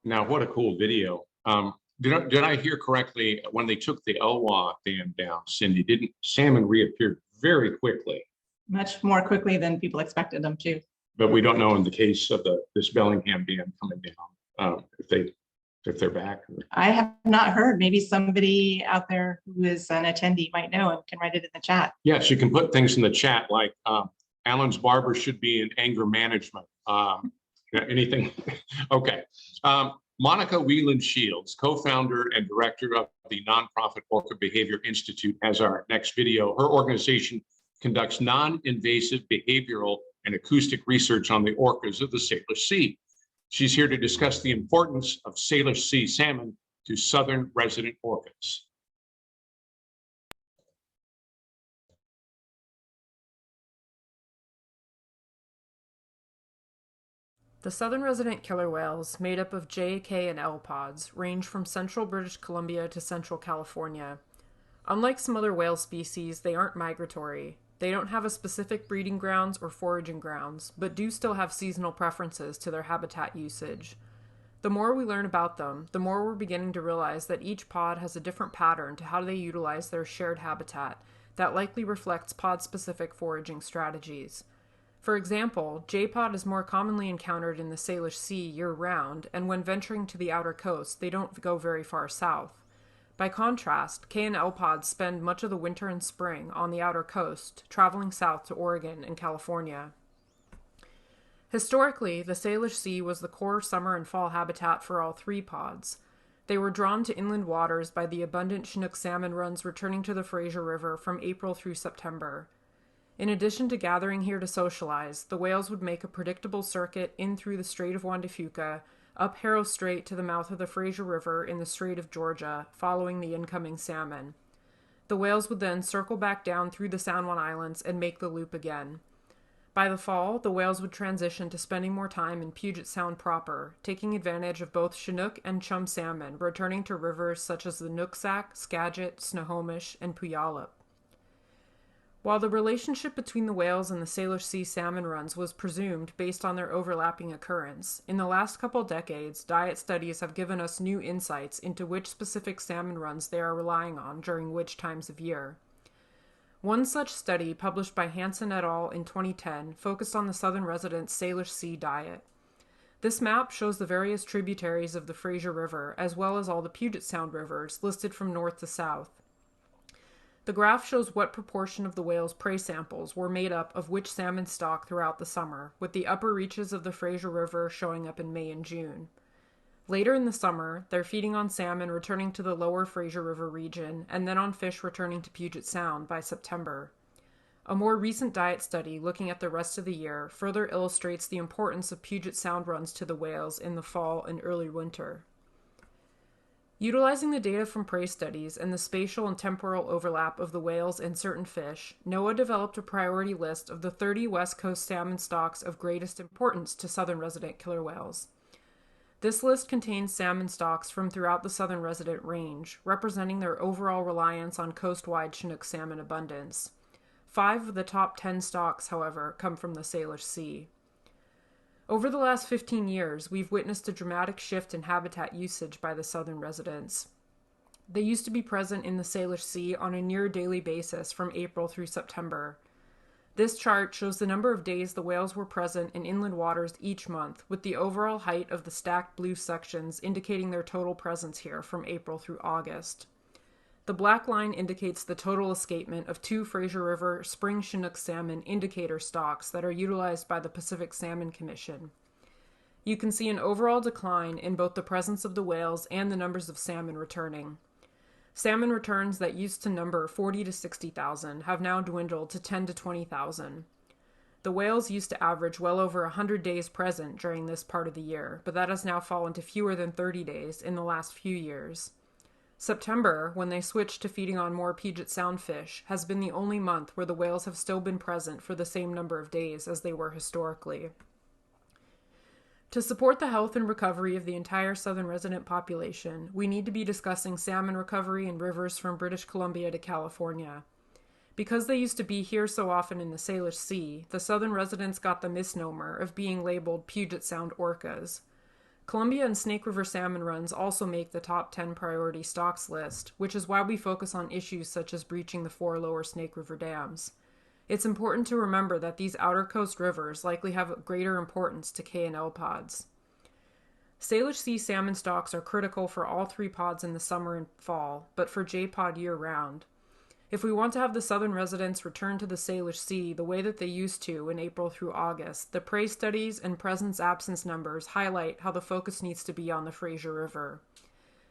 Now, what a cool video. Did I hear correctly, when they took the Elwha Dam down, Cindy, didn't salmon reappear very quickly? Much more quickly than people expected them to. But we don't know in the case of this Bellingham Dam coming down, if they're back. I have not heard. Maybe somebody out there who is an attendee might know and can write it in the chat. Yes, you can put things in the chat like Alan's barber should be in anger management. Anything. Okay. Monica Whelan Shields, co-founder and director of the nonprofit Orca Behavior Institute, has our next video. Her organization conducts non-invasive behavioral and acoustic research on the orcas of the Salish Sea. She's here to discuss the importance of Salish Sea salmon to southern resident orcas. The southern resident killer whales, made up of J, K, and L pods, range from central British Columbia to central California. Unlike some other whale species, they aren't migratory. They don't have a specific breeding grounds or foraging grounds, but do still have seasonal preferences to their habitat usage. The more we learn about them, the more we're beginning to realize that each pod has a different pattern to how they utilize their shared habitat that likely reflects pod-specific foraging strategies. For example, J-pod is more commonly encountered in the Salish Sea year-round, and when venturing to the outer coast, they don't go very far south. By contrast, K and L pods spend much of the winter and spring on the outer coast, traveling south to Oregon and California. Historically, the Salish Sea was the core summer and fall habitat for all three pods. They were drawn to inland waters by the abundant Chinook salmon runs returning to the Fraser River from April through September. In addition to gathering here to socialize, the whales would make a predictable circuit in through the Strait of Juan de Fuca, up Harrow Strait to the mouth of the Fraser River in the Strait of Georgia, following the incoming salmon. The whales would then circle back down through the San Juan Islands and make the loop again. By the fall, the whales would transition to spending more time in Puget Sound proper, taking advantage of both Chinook and chum salmon, returning to rivers such as the Nooksack, Skagit, Snohomish, and Puyallup. While the relationship between the whales and the Salish Sea salmon runs was presumed based on their overlapping occurrence, in the last couple decades, diet studies have given us new insights into which specific salmon runs they are relying on during which times of year. One such study, published by Hansen et al. In 2010, focused on the southern resident Salish Sea diet. This map shows the various tributaries of the Fraser River, as well as all the Puget Sound rivers, listed from north to south. The graph shows what proportion of the whale's prey samples were made up of which salmon stock throughout the summer, with the upper reaches of the Fraser River showing up in May and June. Later in the summer, they're feeding on salmon returning to the lower Fraser River region, and then on fish returning to Puget Sound by September. A more recent diet study looking at the rest of the year further illustrates the importance of Puget Sound runs to the whales in the fall and early winter. Utilizing the data from prey studies and the spatial and temporal overlap of the whales and certain fish, NOAA developed a priority list of the 30 West Coast salmon stocks of greatest importance to southern resident killer whales. This list contains salmon stocks from throughout the southern resident range, representing their overall reliance on coast-wide Chinook salmon abundance. 5 of the top 10 stocks, however, come from the Salish Sea. Over the last 15 years, we've witnessed a dramatic shift in habitat usage by the southern residents. They used to be present in the Salish Sea on a near-daily basis from April through September. This chart shows the number of days the whales were present in inland waters each month, with the overall height of the stacked blue sections indicating their total presence here from April through August. The black line indicates the total escapement of 2 Fraser River spring Chinook salmon indicator stocks that are utilized by the Pacific Salmon Commission. You can see an overall decline in both the presence of the whales and the numbers of salmon returning. Salmon returns that used to number 40 to 60,000 have now dwindled to 10 to 20,000. The whales used to average well over 100 days present during this part of the year, but that has now fallen to fewer than 30 days in the last few years. September, when they switched to feeding on more Puget Sound fish, has been the only month where the whales have still been present for the same number of days as they were historically. To support the health and recovery of the entire southern resident population, we need to be discussing salmon recovery in rivers from British Columbia to California. Because they used to be here so often in the Salish Sea, the southern residents got the misnomer of being labeled Puget Sound orcas. Columbia and Snake River salmon runs also make the top 10 priority stocks list, which is why we focus on issues such as breaching the 4 lower Snake River dams. It's important to remember that these outer coast rivers likely have greater importance to K&L pods. Salish Sea salmon stocks are critical for all 3 pods in the summer and fall, but for J-pod year-round. If we want to have the southern residents return to the Salish Sea the way that they used to in April through August, the prey studies and presence-absence numbers highlight how the focus needs to be on the Fraser River.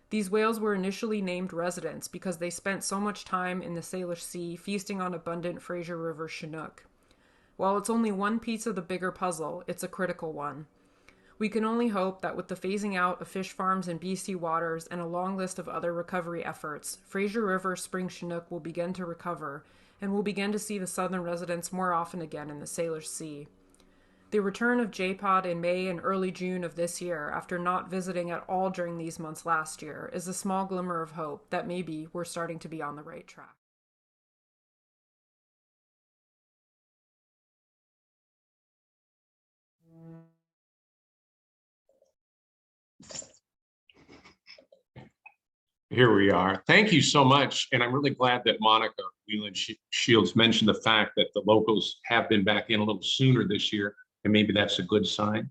These whales were initially named residents because they spent so much time in the Salish Sea feasting on abundant Fraser River Chinook. While it's only one piece of the bigger puzzle, it's a critical one. We can only hope that with the phasing out of fish farms in BC waters and a long list of other recovery efforts, Fraser River spring Chinook will begin to recover, and we'll begin to see the southern residents more often again in the Salish Sea. The return of J-pod in May and early June of this year, after not visiting at all during these months last year, is a small glimmer of hope that maybe we're starting to be on the right track. Here we are. Thank you so much. And I'm really glad that Monica Whelan-Shields mentioned the fact that the locals have been back in a little sooner this year, and maybe that's a good sign.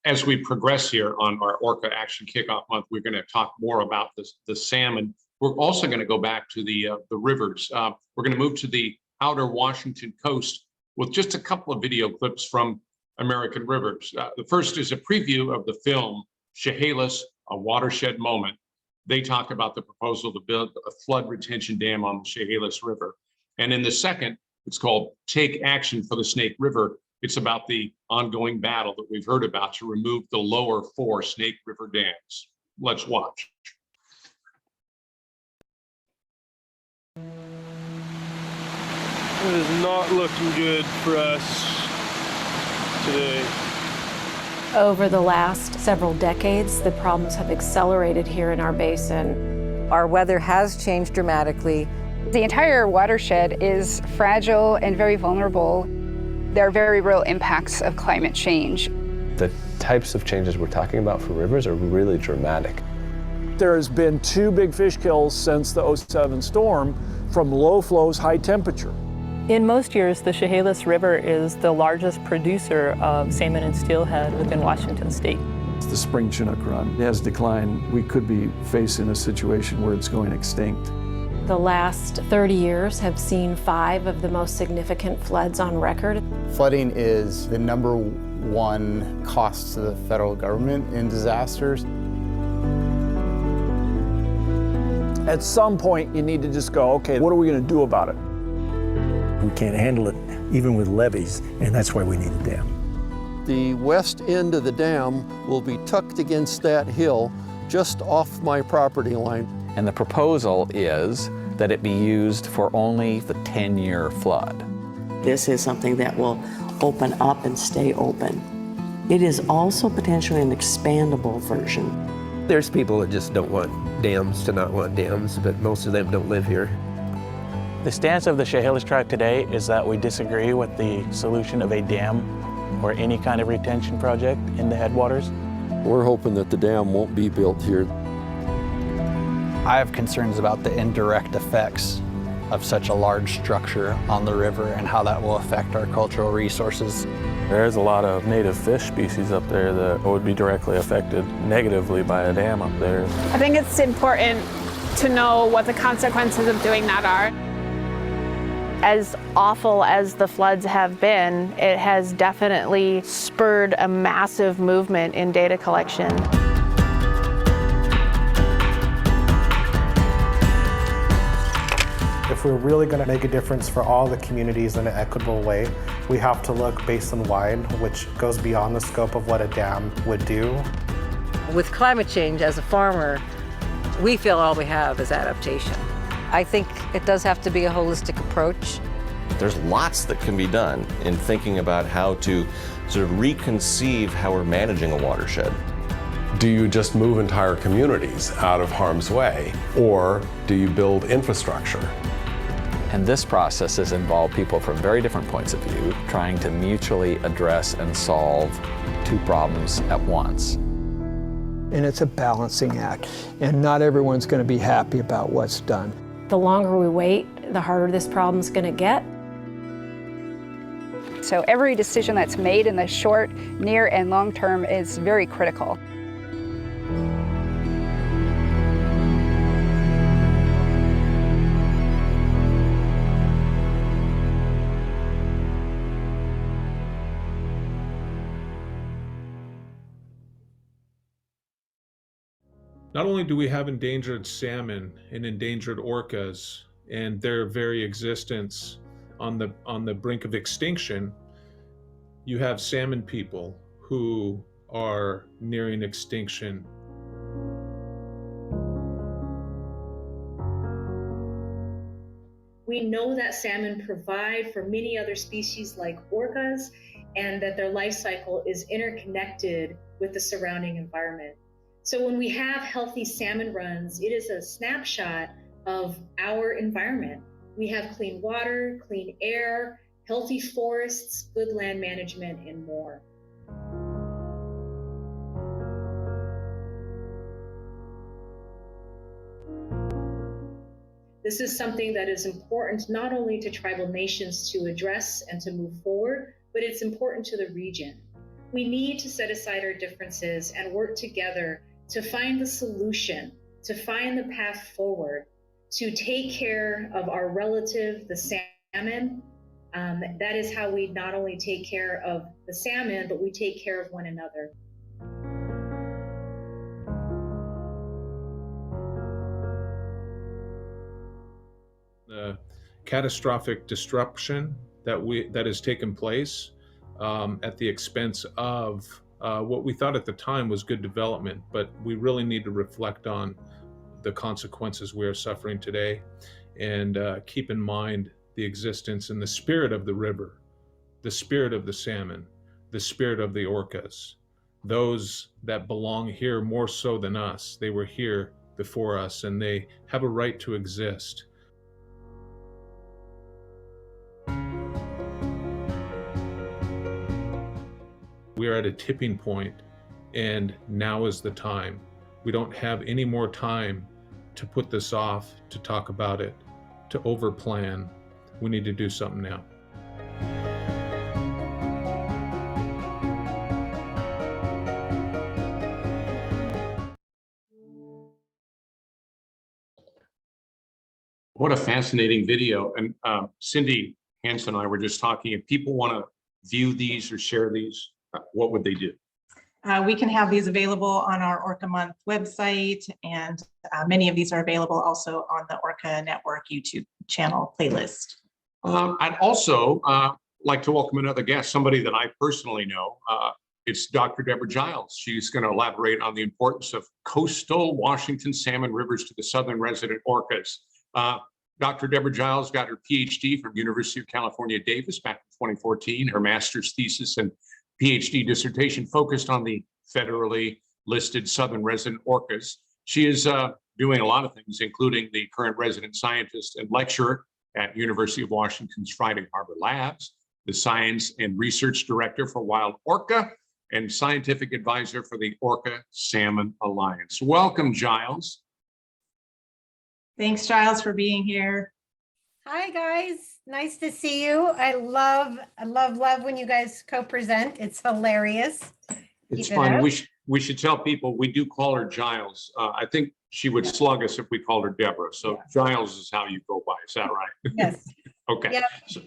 As we progress here on our Orca Action Kickoff Month, we're going to talk more about the salmon. We're also going to go back to the rivers. We're going to move to the outer Washington coast with just a couple of video clips from American rivers. The first is a preview of the film Chehalis, A Watershed Moment. They talk about the proposal to build a flood retention dam on the Chehalis River. And in the second, it's called Take Action for the Snake River. It's about the ongoing battle that we've heard about to remove the lower 4 Snake River dams. Let's watch. It is not looking good for us today. Over the last several decades, the problems have accelerated here in our basin. Our weather has changed dramatically. The entire watershed is fragile and very vulnerable. There are very real impacts of climate change. The types of changes we're talking about for rivers are really dramatic. There has been 2 big fish kills since the 2007 storm from low flows, high temperature. In most years, the Chehalis River is the largest producer of salmon and steelhead within Washington state. The spring Chinook run has declined. We could be facing a situation where it's going extinct. The last 30 years have seen 5 of the most significant floods on record. Flooding is the #1 cost to the federal government in disasters. At some point, you need to just go, okay, what are we going to do about it? We can't handle it even with levees, and that's why we need a dam. The west end of the dam will be tucked against that hill just off my property line. And the proposal is that it be used for only the 10-year flood. This is something that will open up and stay open. It is also potentially an expandable version. There's people that just don't want dams to not want dams, but most of them don't live here. The stance of the Chehalis tribe today is that we disagree with the solution of a dam or any kind of retention project in the headwaters. We're hoping that the dam won't be built here. I have concerns about the indirect effects of such a large structure on the river and how that will affect our cultural resources. There's a lot of native fish species up there that would be directly affected negatively by a dam up there. I think it's important to know what the consequences of doing that are. As awful as the floods have been, it has definitely spurred a massive movement in data collection. If we're really going to make a difference for all the communities in an equitable way, we have to look basin-wide, which goes beyond the scope of what a dam would do. With climate change, as a farmer, we feel all we have is adaptation. I think it does have to be a holistic approach. There's lots that can be done in thinking about how to sort of reconceive how we're managing a watershed. Do you just move entire communities out of harm's way, or do you build infrastructure? And this process has involved people from very different points of view trying to mutually address and solve two problems at once. And it's a balancing act, and not everyone's going to be happy about what's done. The longer we wait, the harder this problem's going to get. So every decision that's made in the short, near, and long term is very critical. Not only do we have endangered salmon and endangered orcas and their very existence on the brink of extinction, you have salmon people who are nearing extinction. We know that salmon provide for many other species like orcas, and that their life cycle is interconnected with the surrounding environment. So when we have healthy salmon runs, it is a snapshot of our environment. We have clean water, clean air, healthy forests, good land management, and more. This is something that is important not only to tribal nations to address and to move forward, but it's important to the region. We need to set aside our differences and work together to find the solution, to find the path forward, to take care of our relative, the salmon. That is how we not only take care of the salmon, but we take care of one another. The catastrophic disruption that has taken place at the expense of what we thought at the time was good development, but we really need to reflect on the consequences we are suffering today and keep in mind the existence and the spirit of the river, the spirit of the salmon, the spirit of the orcas, those that belong here more so than us. They were here before us and they have a right to exist. We are at a tipping point, and now is the time. We don't have any more time to put this off, to talk about it, to overplan. We need to do something now. What a fascinating video. And Cindy Hansen and I were just talking, if people want to view these or share these, what would they do? We can have these available on our Orca Month website, and many of these are available also on the Orca Network YouTube channel playlist. I'd also like to welcome another guest, somebody that I personally know. It's Dr. Deborah Giles. She's going to elaborate on the importance of coastal Washington salmon rivers to the southern resident orcas. Dr. Deborah Giles got her PhD from University of California, Davis back in 2014. Her master's thesis and PhD dissertation focused on the federally listed southern resident orcas. She is doing a lot of things, including the current resident scientist and lecturer at University of Washington's Friday Harbor Labs, the science and research director for Wild Orca, and scientific advisor for the Orca Salmon Alliance. Welcome, Giles. Thanks, Giles, for being here. Hi, guys. Nice to see you. I love when you guys co-present. It's hilarious. It's fun. We should tell people we do call her Giles. I think she would slug us if we called her Deborah. So Giles is how you go by. Is that right? Yes. Okay. Yep.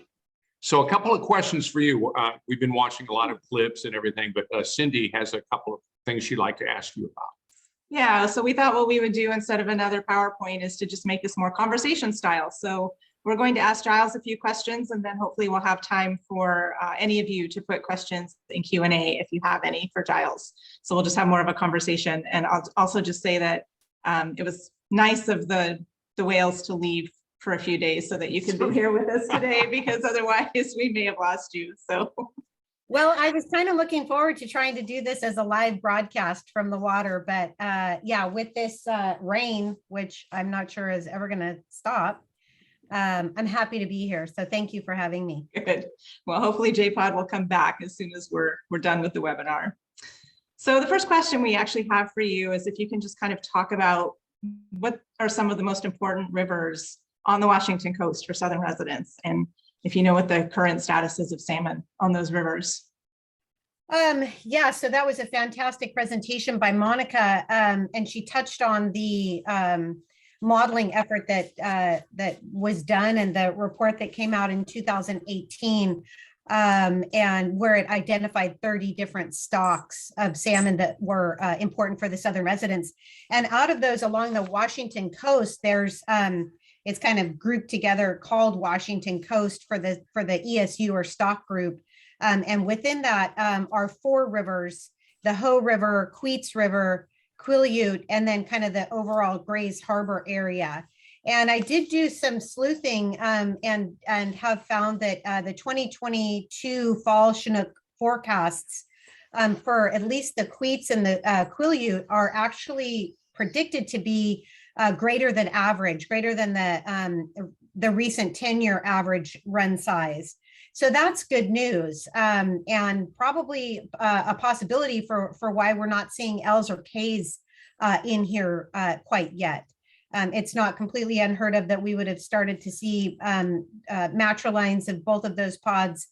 So a couple of questions for you. We've been watching a lot of clips and everything, but Cindy has a couple of things she'd like to ask you about. Yeah, so we thought what we would do instead of another PowerPoint is to just make this more conversation style. So we're going to ask Giles a few questions, and then hopefully we'll have time for any of you to put questions in Q&A if you have any for Giles. So we'll just have more of a conversation. And I'll also just say that it was nice of the whales to leave for a few days so that you could be here with us today, because otherwise we may have lost you. So. Well, I was kind of looking forward to trying to do this as a live broadcast from the water, but yeah, with this rain, which I'm not sure is ever going to stop, I'm happy to be here. So thank you for having me. Good. Well, hopefully JPod will come back as soon as we're done with the webinar. So the first question we actually have for you is if you can just kind of talk about what are some of the most important rivers on the Washington coast for Southern residents, and if you know what the current status is of salmon on those rivers. Yeah, so that was a fantastic presentation by Monica, and she touched on the modeling effort that was done and the report that came out in 2018, and where it identified 30 different stocks of salmon that were important for the Southern residents. And out of those along the Washington coast, there's it's kind of grouped together called Washington Coast for the ESU or stock group. And within that are 4 rivers: the Hoh River, Queets River, Quileute, and then kind of the overall Grays Harbor area. And I did do some sleuthing and have found that the 2022 fall Chinook forecasts for at least the Queets and the Quileute are actually predicted to be greater than average, greater than the recent 10-year average run size. So that's good news, and probably a possibility for why we're not seeing L's or K's in here quite yet. It's not completely unheard of that we would have started to see matrilines of both of those pods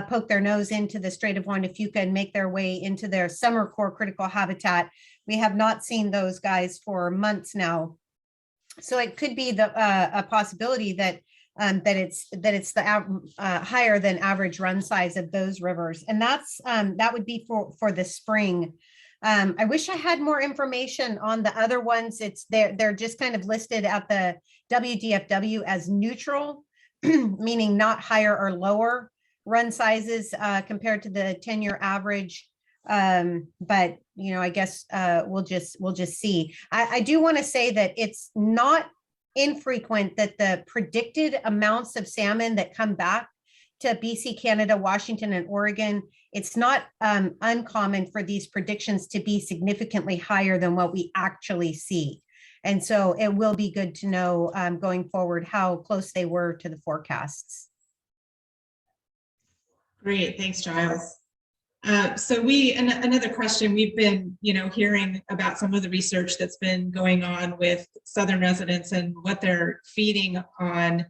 poke their nose into the Strait of Juan de Fuca and make their way into their summer core critical habitat. We have not seen those guys for months now. So it could be a possibility that it's the higher than average run size of those rivers, and that would be for the spring. I wish I had more information on the other ones. They're just kind of listed at the WDFW as neutral, meaning not higher or lower run sizes compared to the 10-year average. But I guess we'll just see. I do want to say that it's not infrequent that the predicted amounts of salmon that come back to BC, Canada, Washington, and Oregon, it's not uncommon for these predictions to be significantly higher than what we actually see. And so it will be good to know going forward how close they were to the forecasts. Great, thanks, Giles. So another question, we've been, hearing about some of the research that's been going on with Southern residents and what they're feeding on,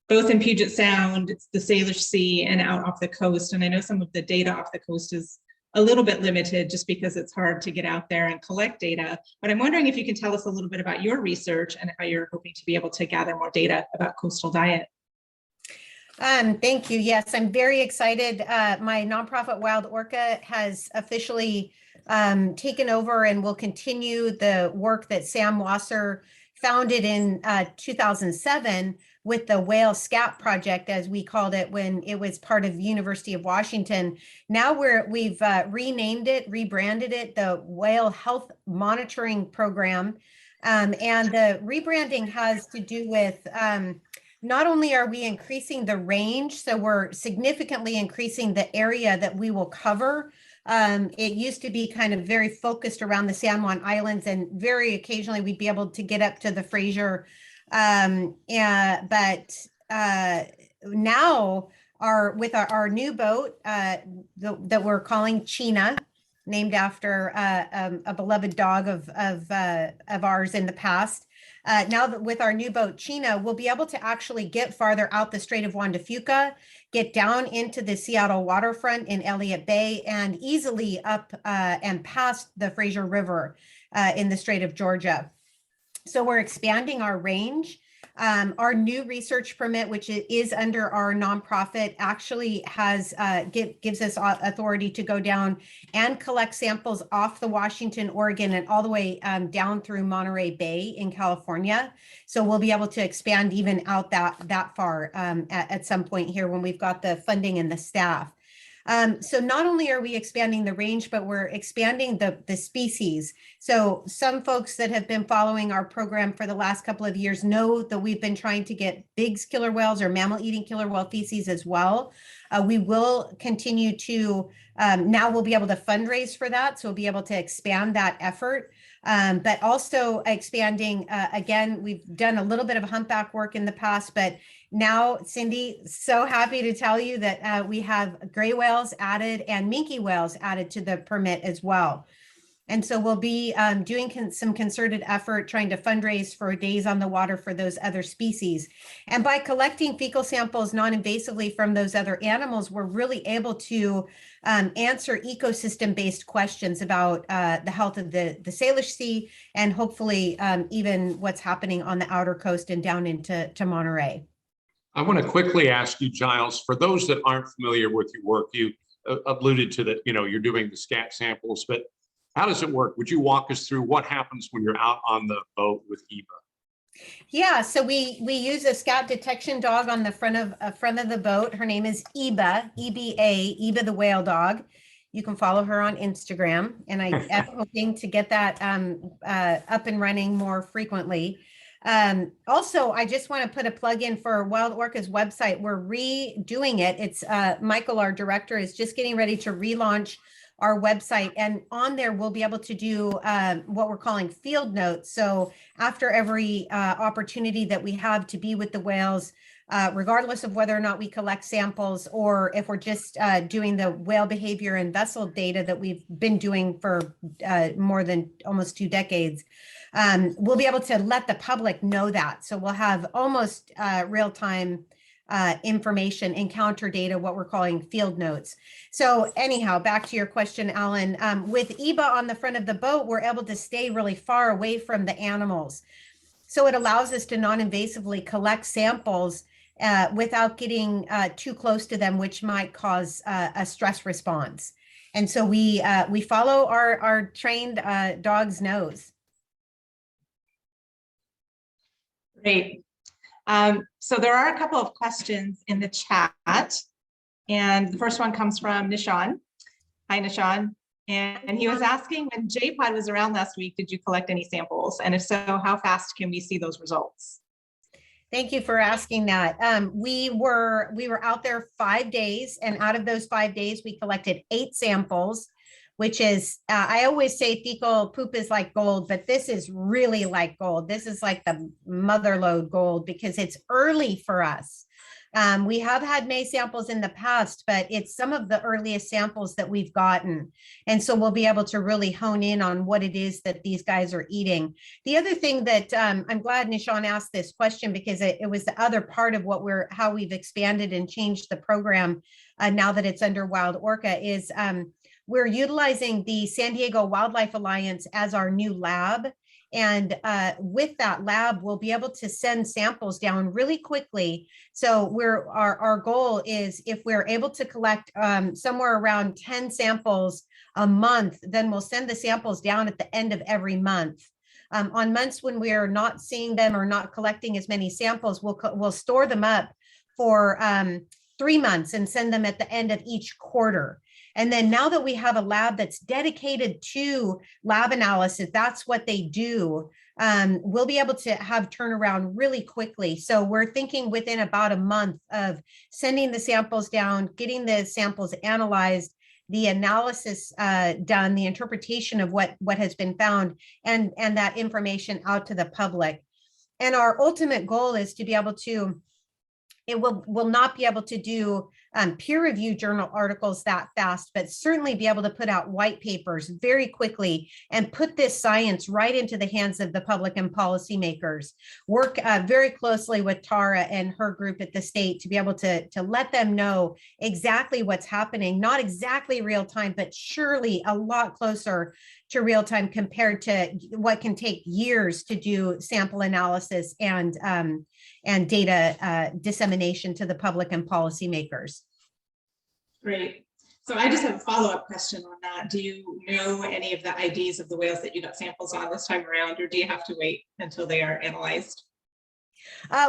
both in Puget Sound, the Salish Sea, and out off the coast. And I know some of the data off the coast is a little bit limited just because it's hard to get out there and collect data. But I'm wondering if you can tell us a little bit about your research and how you're hoping to be able to gather more data about coastal diet. Thank you. Yes, I'm very excited. My nonprofit Wild Orca has officially taken over and will continue the work that Sam Wasser founded in 2007 with the Whale Scat Project, as we called it when it was part of the University of Washington. Now we've renamed it, rebranded it, the Whale Health Monitoring Program. And the rebranding has to do with not only are we increasing the range, so we're significantly increasing the area that we will cover. It used to be kind of very focused around the San Juan Islands, and very occasionally we'd be able to get up to the Fraser. But now with our new boat that we're calling China, named after a beloved dog of ours in the past. Now that with our new boat, China, we'll be able to actually get farther out the Strait of Juan de Fuca, get down into the Seattle waterfront in Elliott Bay, and easily up and past the Fraser River in the Strait of Georgia. So we're expanding our range. Our new research permit, which is under our nonprofit, actually gives us authority to go down and collect samples off the Washington, Oregon, and all the way down through Monterey Bay in California. So we'll be able to expand even out that far at some point here when we've got the funding and the staff. So not only are we expanding the range, but we're expanding the species. So some folks that have been following our program for the last couple of years know that we've been trying to get Biggs killer whales or mammal-eating killer whale feces as well. We will continue to, now we'll be able to fundraise for that. So we'll be able to expand that effort. But also expanding, again, we've done a little bit of humpback work in the past, but now, Cindy, so happy to tell you that we have gray whales added and minke whales added to the permit as well. And so we'll be doing some concerted effort trying to fundraise for days on the water for those other species. And by collecting fecal samples non-invasively from those other animals, we're really able to answer ecosystem-based questions about the health of the Salish Sea and hopefully even what's happening on the outer coast and down into Monterey. I want to quickly ask you, Giles, for those that aren't familiar with your work, you alluded to that, you're doing the scat samples, but how does it work? Would you walk us through what happens when you're out on the boat with Eva? Yeah, so we use a scat detection dog on the front of the boat. Her name is Eba, E-B-A, Eba the whale dog. You can follow her on Instagram, and I am hoping to get that up and running more frequently. Also, I just want to put a plug in for Wild Orca's website. We're redoing it. It's Michael, our director, is just getting ready to relaunch our website, and on there we'll be able to do what we're calling field notes. So after every opportunity that we have to be with the whales, regardless of whether or not we collect samples or if we're just doing the whale behavior and vessel data that we've been doing for more than almost 2 decades, we'll be able to let the public know that. So we'll have almost real-time information, encounter data, what we're calling field notes. So anyhow, back to your question, Alan, with Eba on the front of the boat, we're able to stay really far away from the animals. So it allows us to non-invasively collect samples without getting too close to them, which might cause a stress response. And so we follow our trained dog's nose. Great. So there are a couple of questions in the chat, and the first one comes from Nishan. Hi, Nishan. And he was asking, when JPOD was around last week, did you collect any samples? And if so, how fast can we see those results? Thank you for asking that. We were out there 5 days, and out of those 5 days, we collected 8 samples, which is, I always say fecal poop is like gold, but this is really like gold. This is like the mother lode gold because it's early for us. We have had May samples in the past, but it's some of the earliest samples that we've gotten. And so we'll be able to really hone in on what it is that these guys are eating. The other thing that I'm glad Nishan asked this question because it was the other part of how we've expanded and changed the program now that it's under Wild Orca is we're utilizing the San Diego Wildlife Alliance as our new lab. And with that lab, we'll be able to send samples down really quickly. So our goal is if we're able to collect somewhere around 10 samples a month, then we'll send the samples down at the end of every month. On months when we're not seeing them or not collecting as many samples, we'll store them up for 3 months and send them at the end of each quarter. And then now that we have a lab that's dedicated to lab analysis, that's what they do, we'll be able to have turnaround really quickly. So we're thinking within about a month of sending the samples down, getting the samples analyzed, the analysis done, the interpretation of what has been found, and that information out to the public. And our ultimate goal is to be able to, we'll not be able to do peer-reviewed journal articles that fast, but certainly be able to put out white papers very quickly and put this science right into the hands of the public and policymakers. Work very closely with Tara and her group at the state to be able to let them know exactly what's happening, not exactly real time, but surely a lot closer to real time compared to what can take years to do sample analysis and data dissemination to the public and policymakers. Great. So I just have a follow-up question on that. Do you know any of the IDs of the whales that you got samples on this time around, or do you have to wait until they are analyzed?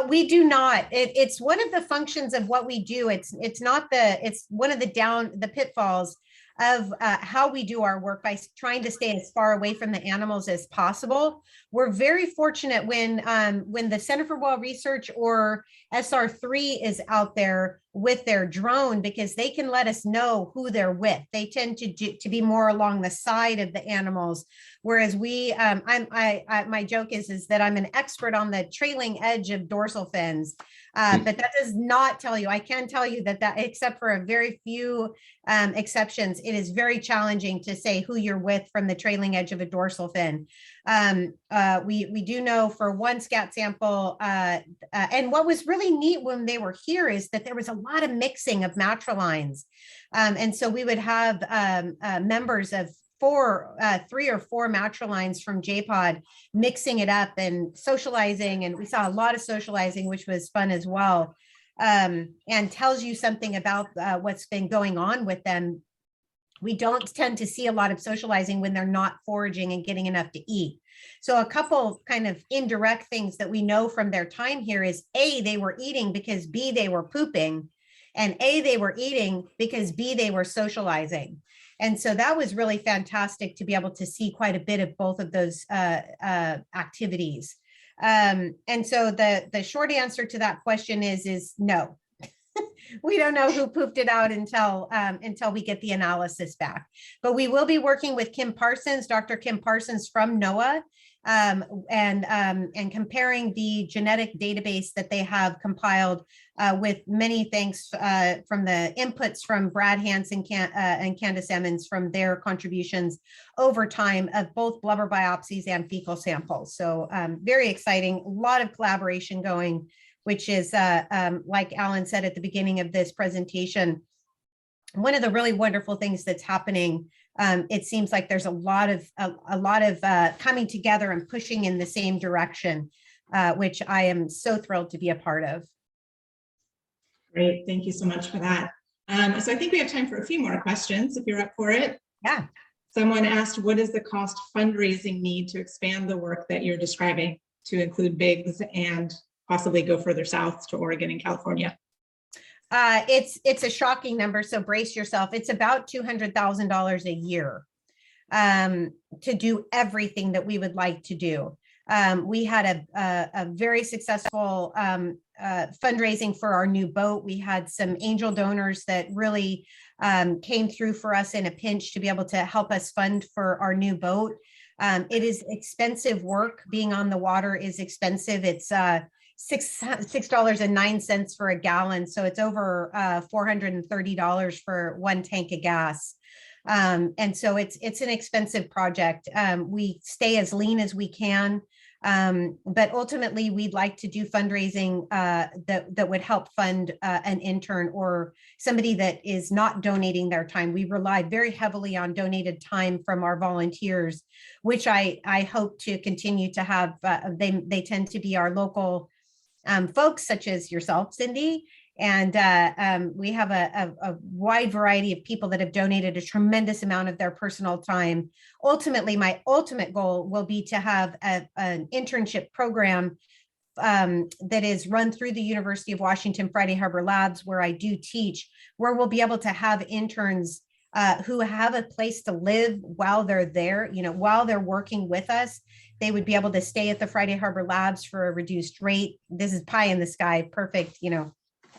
We do not. It's one of the functions of what we do. It's one of the pitfalls of how we do our work by trying to stay as far away from the animals as possible. we're very fortunate when the Center for Well Research or SR3 is out there with their drone, because they can let us know who they're with. They tend to be more along the side of the animals, whereas we, my joke is that I'm an expert on the trailing edge of dorsal fins, but that does not tell you. I can tell you that except for a very few exceptions, it is very challenging to say who you're with from the trailing edge of a dorsal fin. We do know for one scat sample, and what was really neat when they were here is that there was a lot of mixing of matrilines. And so we would have members of 3 or 4 matrilines from JPOD mixing it up and socializing. And we saw a lot of socializing, which was fun as well. And tells you something about what's been going on with them. We don't tend to see a lot of socializing when they're not foraging and getting enough to eat. So a couple kind of indirect things that we know from their time here is A, they were eating because B, they were pooping, and A, they were eating because B, they were socializing. And so that was really fantastic to be able to see quite a bit of both of those activities. And so the short answer to that question is no. We don't know who pooped it out until we get the analysis back. But we will be working with Kim Parsons, Dr. Kim Parsons from NOAA, and comparing the genetic database that they have compiled with many thanks from the inputs from Brad Hansen and Candace Emmons from their contributions over time of both blubber biopsies and fecal samples. So very exciting, a lot of collaboration going, which is, like Alan said at the beginning of this presentation, one of the really wonderful things that's happening. It seems like there's a lot of coming together and pushing in the same direction, which I am so thrilled to be a part of. Great, thank you so much for that. So I think we have time for a few more questions if you're up for it. Yeah. Someone asked, what is the cost fundraising need to expand the work that you're describing to include BIGS and possibly go further south to Oregon and California? It's a shocking number, so brace yourself. It's about $200,000 a year to do everything that we would like to do. We had a very successful fundraising for our new boat. We had some angel donors that really came through for us in a pinch to be able to help us fund for our new boat. It is expensive work. Being on the water is expensive. It's $6.09 for a gallon. So it's over $430 for 1 tank of gas. And so it's an expensive project. We stay as lean as we can, but ultimately we'd like to do fundraising that would help fund an intern or somebody that is not donating their time. We rely very heavily on donated time from our volunteers, which I hope to continue to have. They tend to be our local folks such as yourself, Cindy, and we have a wide variety of people that have donated a tremendous amount of their personal time. Ultimately, my ultimate goal will be to have an internship program that is run through the University of Washington Friday Harbor Labs, where I do teach, where we'll be able to have interns who have a place to live while they're there, while they're working with us. They would be able to stay at the Friday Harbor Labs for a reduced rate. This is pie in the sky, perfect.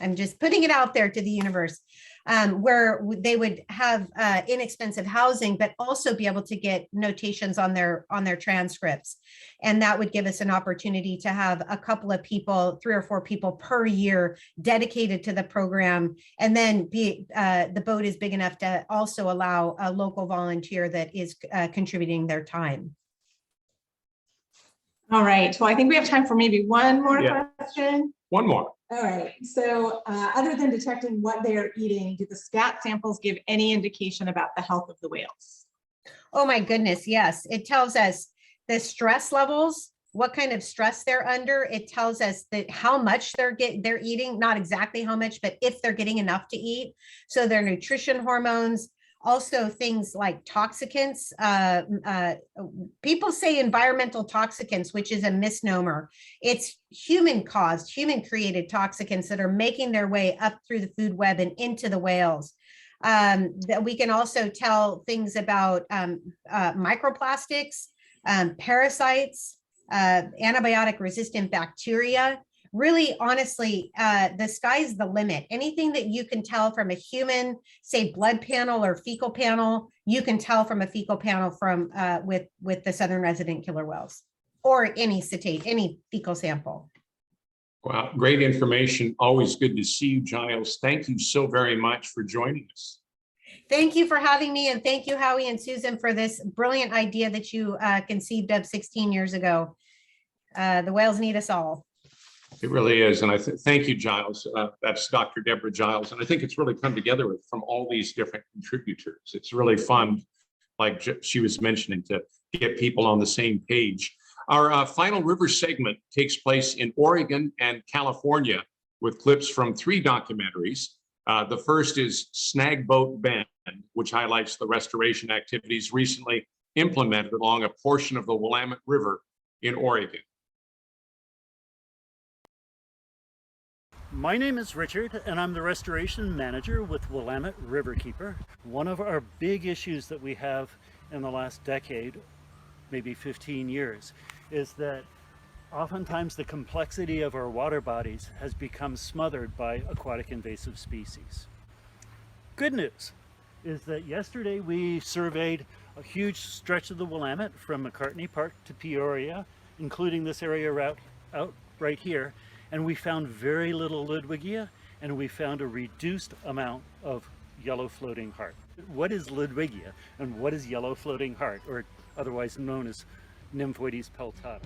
I'm just putting it out there to the universe, where they would have inexpensive housing, but also be able to get notations on their transcripts. And that would give us an opportunity to have a couple of people, 3 or 4 people per year dedicated to the program. And then the boat is big enough to also allow a local volunteer that is contributing their time. All right, well, I think we have time for maybe one more question. One more. All right, so other than detecting what they are eating, do the scat samples give any indication about the health of the whales? Oh my goodness, yes. It tells us the stress levels, what kind of stress they're under. It tells us that how much they're eating, not exactly how much, but if they're getting enough to eat. So their nutrition hormones, also things like toxicants. People say environmental toxicants, which is a misnomer. It's human caused, human created toxicants that are making their way up through the food web and into the whales. That we can also tell things about microplastics, parasites, antibiotic resistant bacteria. Really, honestly, the sky's the limit. Anything that you can tell from a human, say blood panel or fecal panel, you can tell from a fecal panel from with the southern resident killer whales, or any fecal sample. Wow, great information. Always good to see you, Giles. Thank you so very much for joining us. Thank you for having me, and thank you, Howie and Susan, for this brilliant idea that you conceived of 16 years ago. The whales need us all. It really is. And I thank you, Giles. That's Dr. Deborah Giles. And I think it's really come together from all these different contributors. It's really fun, like she was mentioning, to get people on the same page. Our final river segment takes place in Oregon and California with clips from 3 documentaries. The first is Snagboat Bend, which highlights the restoration activities recently implemented along a portion of the Willamette River in Oregon. My name is Richard, and I'm the restoration manager with Willamette Riverkeeper. One of our big issues that we have in the last decade, maybe 15 years, is that oftentimes the complexity of our water bodies has become smothered by aquatic invasive species. Good news is that yesterday we surveyed a huge stretch of the Willamette from McCartney Park to Peoria, including this area out right here, and we found very little Ludwigia, and we found a reduced amount of yellow floating heart. What is Ludwigia and what is yellow floating heart, or otherwise known as Nymphoides peltata?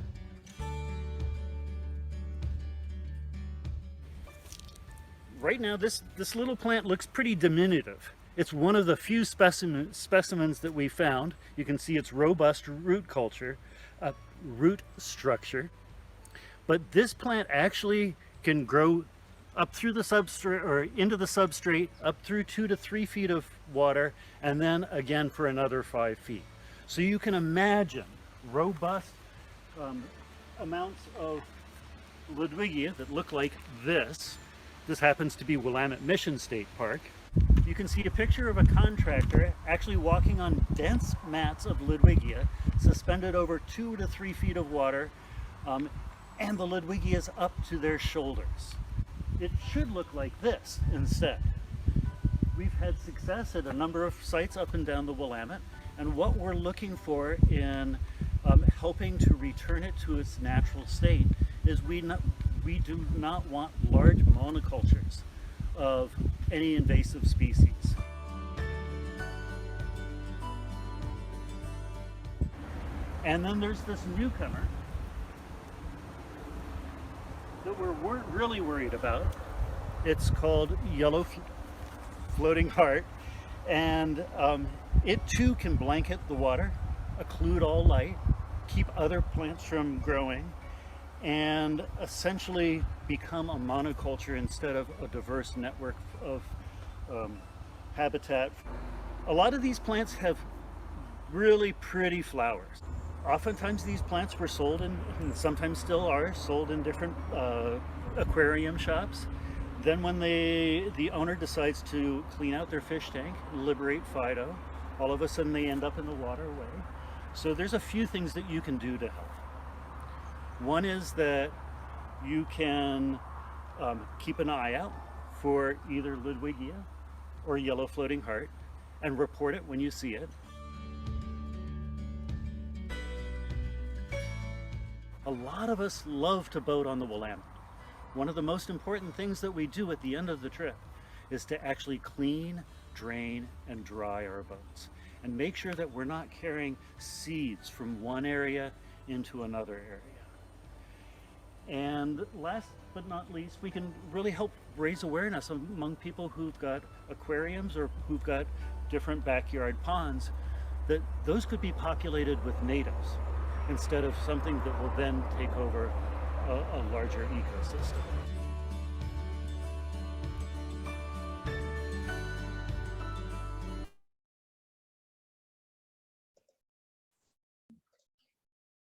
Right now, this little plant looks pretty diminutive. It's one of the few specimens that we found. You can see its robust root structure. But this plant actually can grow up through the substrate, or into the substrate, up through 2 to 3 feet of water, and then again for another 5 feet. So you can imagine robust amounts of Ludwigia that look like this. This happens to be Willamette Mission State Park. You can see a picture of a contractor actually walking on dense mats of Ludwigia suspended over 2 to 3 feet of water, and the Ludwigia is up to their shoulders. It should look like this instead. We've had success at a number of sites up and down the Willamette, and what we're looking for in helping to return it to its natural state is we do not want large monocultures of any invasive species. And then there's this newcomer that we weren't really worried about. It's called yellow floating heart, and it too can blanket the water, occlude all light, keep other plants from growing, and essentially become a monoculture instead of a diverse network of habitat. A lot of these plants have really pretty flowers. Oftentimes these plants were sold and sometimes still are sold in different aquarium shops. Then when the owner decides to clean out their fish tank, liberate Fido, all of a sudden they end up in the waterway. So there's a few things that you can do to help. One is that you can keep an eye out for either Ludwigia or yellow floating heart and report it when you see it. A lot of us love to boat on the Willamette. One of the most important things that we do at the end of the trip is to actually clean, drain, and dry our boats and make sure that we're not carrying seeds from one area into another area. And last but not least, we can really help raise awareness among people who've got aquariums or who've got different backyard ponds, that those could be populated with natives instead of something that will then take over a larger ecosystem.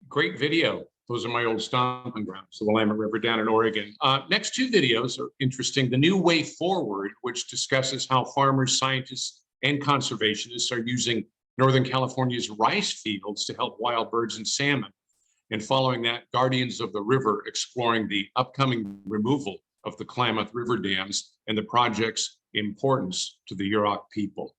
Great video. Those are my old stomping grounds, the Willamette River down in Oregon. Next 2 videos are interesting. The New Way Forward, which discusses how farmers, scientists, and conservationists are using Northern California's rice fields to help wild birds and salmon. And following that, Guardians of the River exploring the upcoming removal of the Klamath River dams and the project's importance to the Yurok people.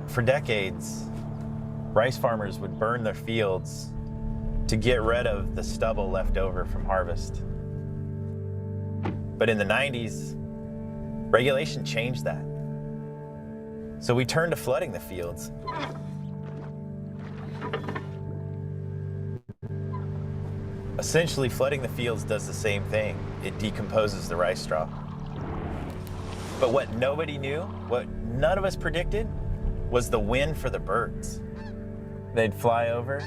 For decades, rice farmers would burn their fields to get rid of the stubble left over from harvest. But in the 90s, regulation changed that. So we turned to flooding the fields. Essentially, flooding the fields does the same thing. It decomposes the rice straw. But what nobody knew, what none of us predicted, was the wind for the birds. They'd fly over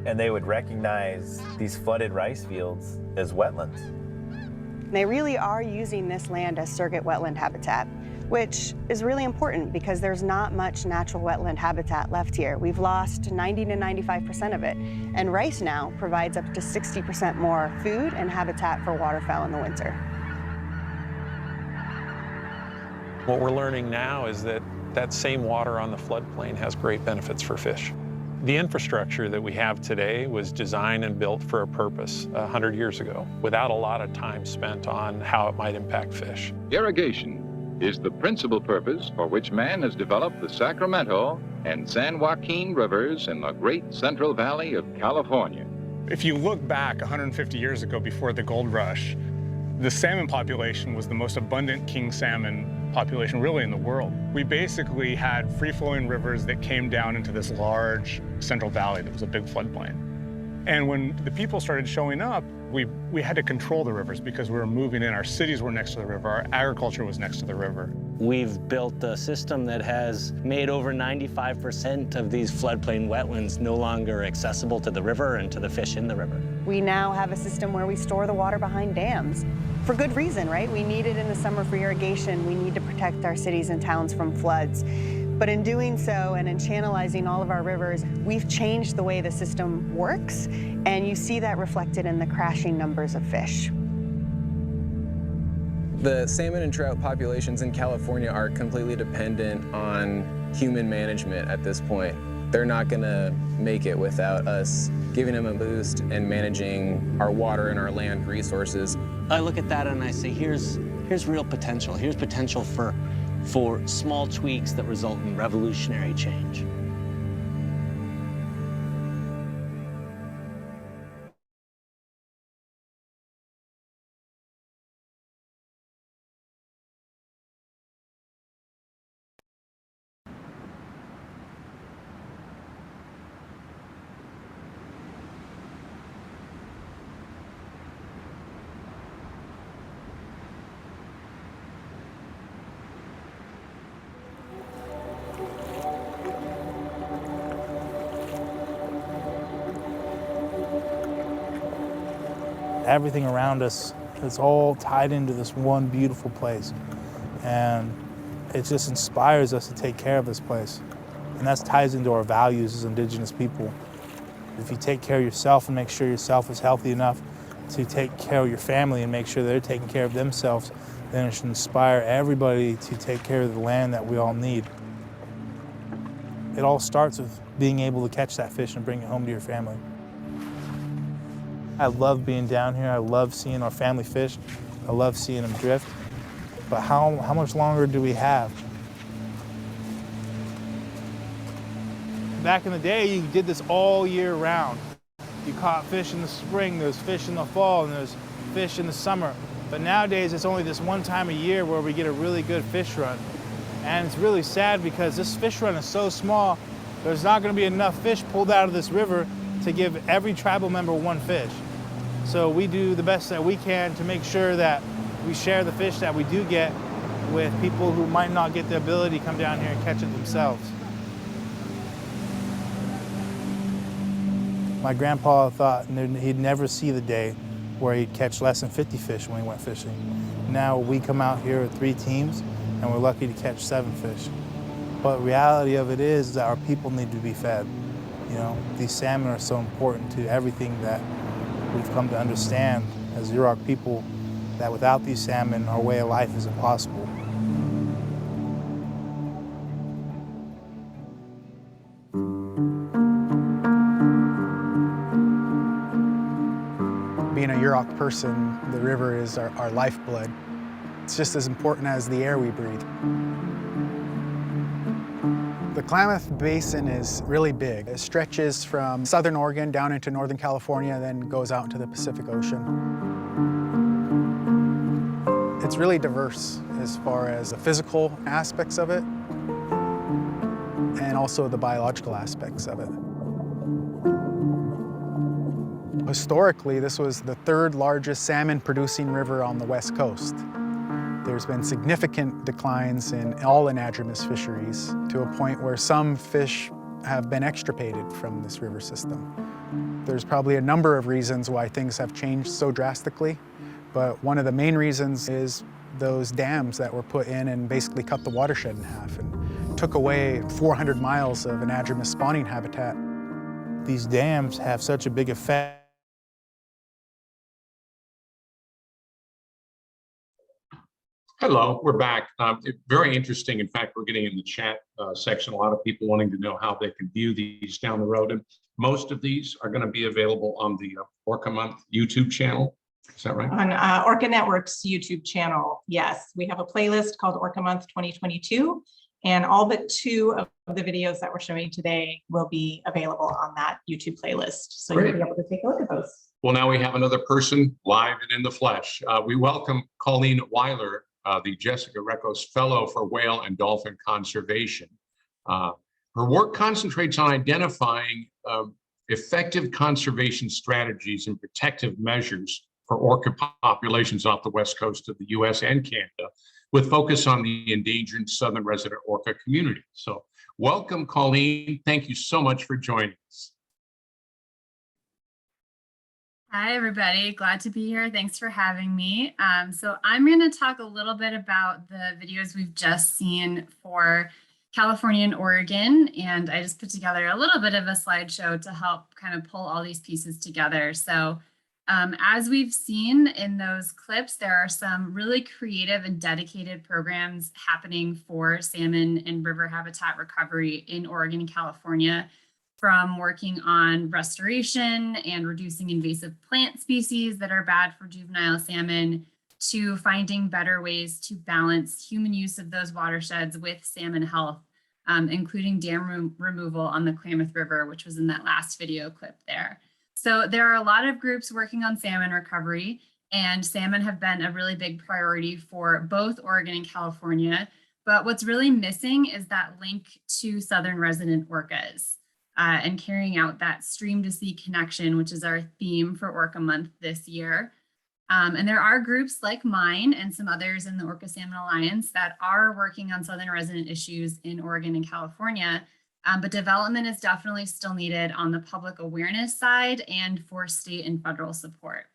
and they would recognize these flooded rice fields as wetlands. They really are using this land as surrogate wetland habitat, which is really important because there's not much natural wetland habitat left here. We've lost 90 to 95% of it, and rice now provides up to 60% more food and habitat for waterfowl in the winter. What we're learning now is that that same water on the floodplain has great benefits for fish. The infrastructure that we have today was designed and built for a purpose 100 years ago, without a lot of time spent on how it might impact fish. Irrigation is the principal purpose for which man has developed the Sacramento and San Joaquin rivers in the great Central Valley of California. If you look back 150 years ago, before the gold rush, the salmon population was the most abundant king salmon population really in the world. We basically had free-flowing rivers that came down into this large central valley that was a big floodplain. And when the people started showing up, we had to control the rivers because we were moving in. Our cities were next to the river. Our agriculture was next to the river. We've built a system that has made over 95% of these floodplain wetlands no longer accessible to the river and to the fish in the river. We now have a system where we store the water behind dams. For good reason, right? We need it in the summer for irrigation. We need to protect our cities and towns from floods. But in doing so and in channelizing all of our rivers, we've changed the way the system works, and you see that reflected in the crashing numbers of fish. The salmon and trout populations in California are completely dependent on human management at this point. They're not going to make it without us giving them a boost and managing our water and our land resources. I look at that and I say, here's real potential. Here's potential for small tweaks that result in revolutionary change. Everything around us, it's all tied into this one beautiful place. And it just inspires us to take care of this place. And that ties into our values as Indigenous people. If you take care of yourself and make sure yourself is healthy enough to take care of your family and make sure they're taking care of themselves, then it should inspire everybody to take care of the land that we all need. It all starts with being able to catch that fish and bring it home to your family. I love being down here. I love seeing our family fish. I love seeing them drift. But how much longer do we have? Back in the day, you did this all year round. You caught fish in the spring, there's fish in the fall, and there's fish in the summer. But nowadays, it's only this one time a year where we get a really good fish run. And it's really sad because this fish run is so small, there's not going to be enough fish pulled out of this river to give every tribal member one fish. So we do the best that we can to make sure that we share the fish that we do get with people who might not get the ability to come down here and catch it themselves. My grandpa thought he'd never see the day where he'd catch less than 50 fish when he went fishing. Now we come out here with 3 teams and we're lucky to catch 7 fish. But the reality of it is that our people need to be fed. You know, these salmon are so important to everything that we've come to understand as Yurok people, that without these salmon, our way of life is impossible. Being a Yurok person, the river is our lifeblood. It's just as important as the air we breathe. The Klamath Basin is really big. It stretches from southern Oregon down into Northern California, then goes out into the Pacific Ocean. It's really diverse as far as the physical aspects of it and also the biological aspects of it. Historically, this was the 3rd largest salmon-producing river on the West Coast. There's been significant declines in all anadromous fisheries to a point where some fish have been extirpated from this river system. There's probably a number of reasons why things have changed so drastically, but one of the main reasons is those dams that were put in and basically cut the watershed in half and took away 400 miles of anadromous spawning habitat. These dams have such a big effect. Hello, we're back. Very interesting. In fact, we're getting in the chat section a lot of people wanting to know how they can view these down the road. And most of these are going to be available on the Orca Month YouTube channel. Is that right? On Orca Network's YouTube channel, yes. We have a playlist called Orca Month 2022, and all but 2 of the videos that we're showing today will be available on that YouTube playlist. So Great. you'll be able to take a look at those. Well, now we have another person live and in the flesh. We welcome Colleen Weiler, the Jessica Rekos Fellow for Whale and Dolphin Conservation. Her work concentrates on identifying effective conservation strategies and protective measures for orca populations off the west coast of the US and Canada, with focus on the endangered southern resident orca community. So welcome, Colleen. Thank you so much for joining us. Hi, everybody. Glad to be here. Thanks for having me. So I'm going to talk a little bit about the videos we've just seen for California and Oregon, and I just put together a little bit of a slideshow to help kind of pull all these pieces together. So as we've seen in those clips, there are some really creative and dedicated programs happening for salmon and river habitat recovery in Oregon and California, from working on restoration and reducing invasive plant species that are bad for juvenile salmon, to finding better ways to balance human use of those watersheds with salmon health, including dam removal on the Klamath River, which was in that last video clip there. So there are a lot of groups working on salmon recovery, and salmon have been a really big priority for both Oregon and California. But what's really missing is that link to southern resident orcas. And carrying out that stream to sea connection, which is our theme for Orca Month this year. And there are groups like mine and some others in the Orca Salmon Alliance that are working on southern resident issues in Oregon and California, but development is definitely still needed on the public awareness side and for state and federal support.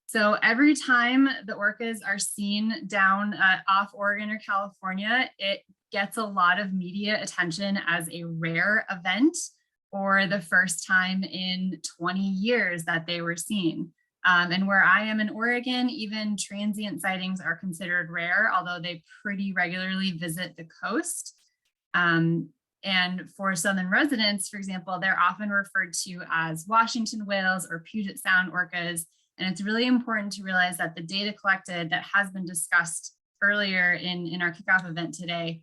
So every time the orcas are seen down off Oregon or California, it gets a lot of media attention as a rare event, or the first time in 20 years that they were seen. And where I am in Oregon, even transient sightings are considered rare, although they pretty regularly visit the coast. And for southern residents, for example, they're often referred to as Washington whales or Puget Sound orcas. And it's really important to realize that the data collected that has been discussed earlier in our kickoff event today,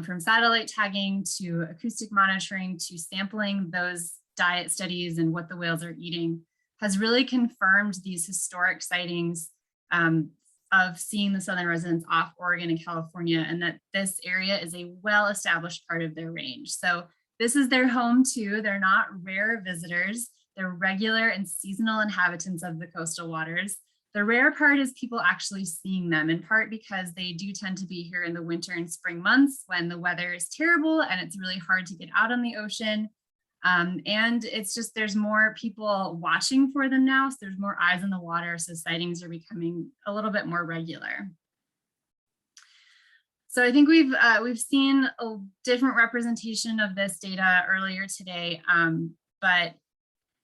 from satellite tagging to acoustic monitoring to sampling those diet studies and what the whales are eating, has really confirmed these historic sightings of seeing the southern residents off Oregon and California, and that this area is a well-established part of their range. So this is their home too. They're not rare visitors. They're regular and seasonal inhabitants of the coastal waters. The rare part is people actually seeing them, in part because they do tend to be here in the winter and spring months when the weather is terrible and it's really hard to get out on the ocean. And it's just, there's more people watching for them now. So there's more eyes on the water. So sightings are becoming a little bit more regular. So I think we've seen a different representation of this data earlier today. But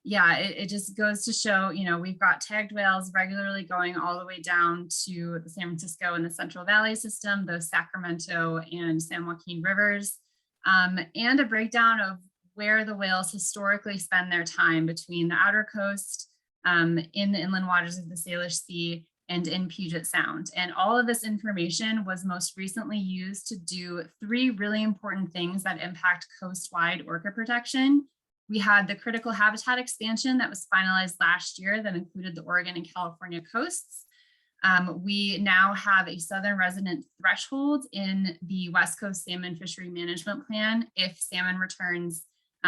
yeah, it just goes to show, you know, we've got tagged whales regularly going all the way down to the San Francisco and the Central Valley system, those Sacramento and San Joaquin rivers, and a breakdown of where the whales historically spend their time between the outer coast, in the inland waters of the Salish Sea, and in Puget Sound. And all of this information was most recently used to do 3 really important things that impact coast-wide orca protection. We had the critical habitat expansion that was finalized last year that included the Oregon and California coasts. We now have a southern resident threshold in the West Coast Salmon Fishery Management Plan. If salmon returns,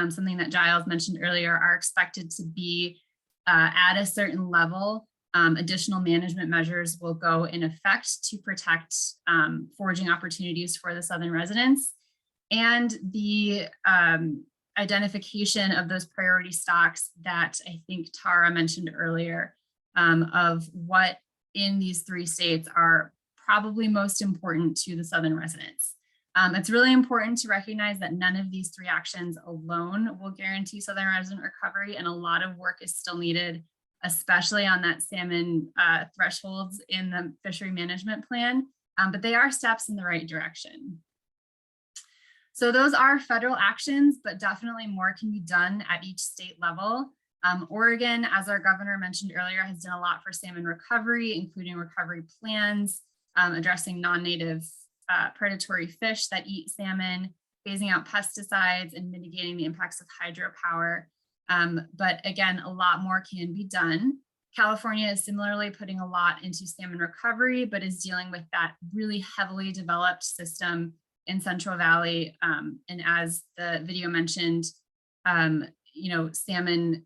something that Giles mentioned earlier, are expected to be at a certain level, additional management measures will go in effect to protect foraging opportunities for the southern residents. And the identification of those priority stocks that I think Tara mentioned earlier, of what in these 3 states are probably most important to the southern residents. It's really important to recognize that none of these 3 actions alone will guarantee southern resident recovery, and a lot of work is still needed, especially on that salmon thresholds in the fishery management plan, but they are steps in the right direction. So those are federal actions, but definitely more can be done at each state level. Oregon, as our governor mentioned earlier, has done a lot for salmon recovery, including recovery plans, addressing non-native predatory fish that eat salmon, phasing out pesticides, and mitigating the impacts of hydropower. But again, a lot more can be done. California is similarly putting a lot into salmon recovery, but is dealing with that really heavily developed system in Central Valley. And as the video mentioned, you know, salmon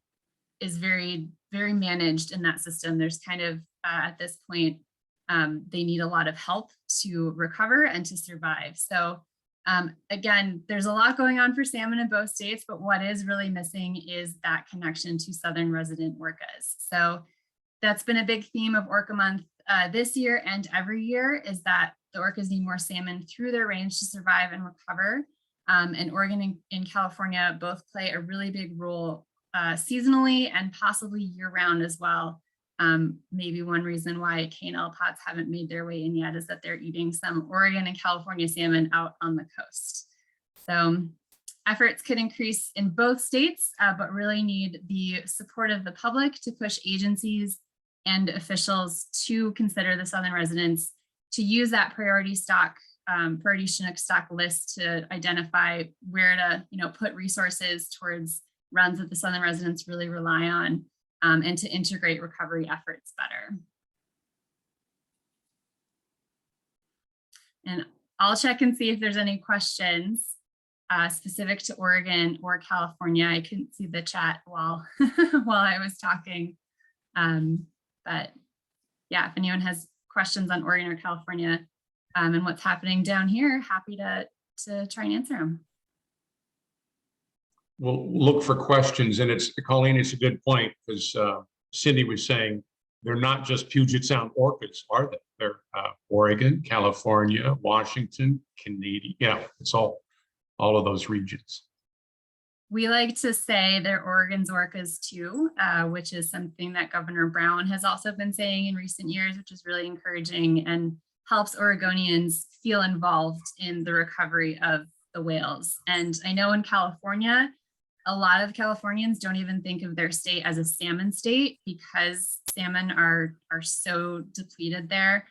is very, very managed in that system. There's kind of, at this point, they need a lot of help to recover and to survive. So again, there's a lot going on for salmon in both states, but what is really missing is that connection to southern resident orcas. So that's been a big theme of Orca Month this year and every year, is that the orcas need more salmon through their range to survive and recover. And Oregon and California both play a really big role seasonally and possibly year-round as well. Maybe one reason why K&L pots haven't made their way in yet is that they're eating some Oregon and California salmon out on the coast. So efforts could increase in both states, but really need the support of the public to push agencies and officials to consider the southern residents, to use that priority stock, priority Chinook stock list to identify where to, you know, put resources towards runs that the southern residents really rely on, and to integrate recovery efforts better. And I'll check and see if there's any questions specific to Oregon or California. I couldn't see the chat while I was talking, but yeah, if anyone has questions on Oregon or California and what's happening down here, happy to try and answer them. We'll look for questions, and it's, Colleen, it's a good point, because Cindy was saying they're not just Puget Sound orcas, are they? They're Oregon, California, Washington, Canada. Yeah, it's all of those regions. We like to say they're Oregon's orcas too, which is something that Governor Brown has also been saying in recent years, which is really encouraging and helps Oregonians feel involved in the recovery of the whales. And I know in California, a lot of Californians don't even think of their state as a salmon state because salmon are so depleted there.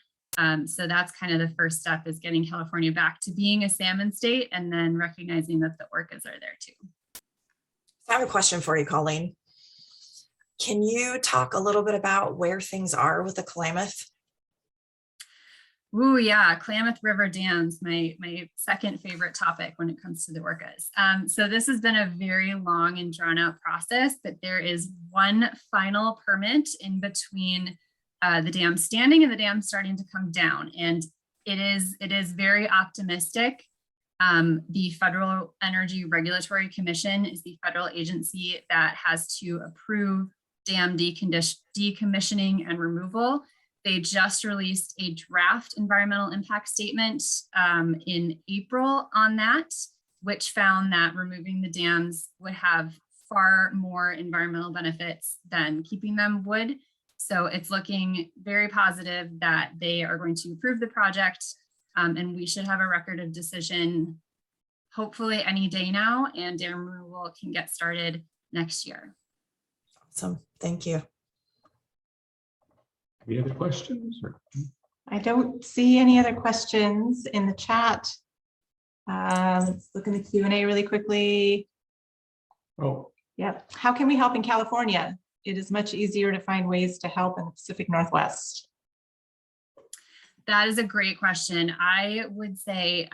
So that's kind of the first step, is getting California back to being a salmon state, and then recognizing that the orcas are there too. I have a question for you, Colleen. Can you talk a little bit about where things are with the Klamath? Ooh, yeah, Klamath River dams, my second favorite topic when it comes to the orcas. So this has been a very long and drawn out process, but there is one final permit in between the dam standing and the dam starting to come down. And it is very optimistic The Federal Energy Regulatory Commission is the federal agency that has to approve dam decommissioning and removal. They just released a draft environmental impact statement in April on that, which found that removing the dams would have far more environmental benefits than keeping them would. So it's looking very positive that they are going to approve the project, and we should have a record of decision hopefully any day now, and dam removal can get started next year. Awesome, thank you. Any other questions? I don't see any other questions in the chat. Let's look in the Q&A really quickly. Oh. Yep. How can we help in California? It is much easier to find ways to help in the Pacific Northwest. That is a great question. I would say,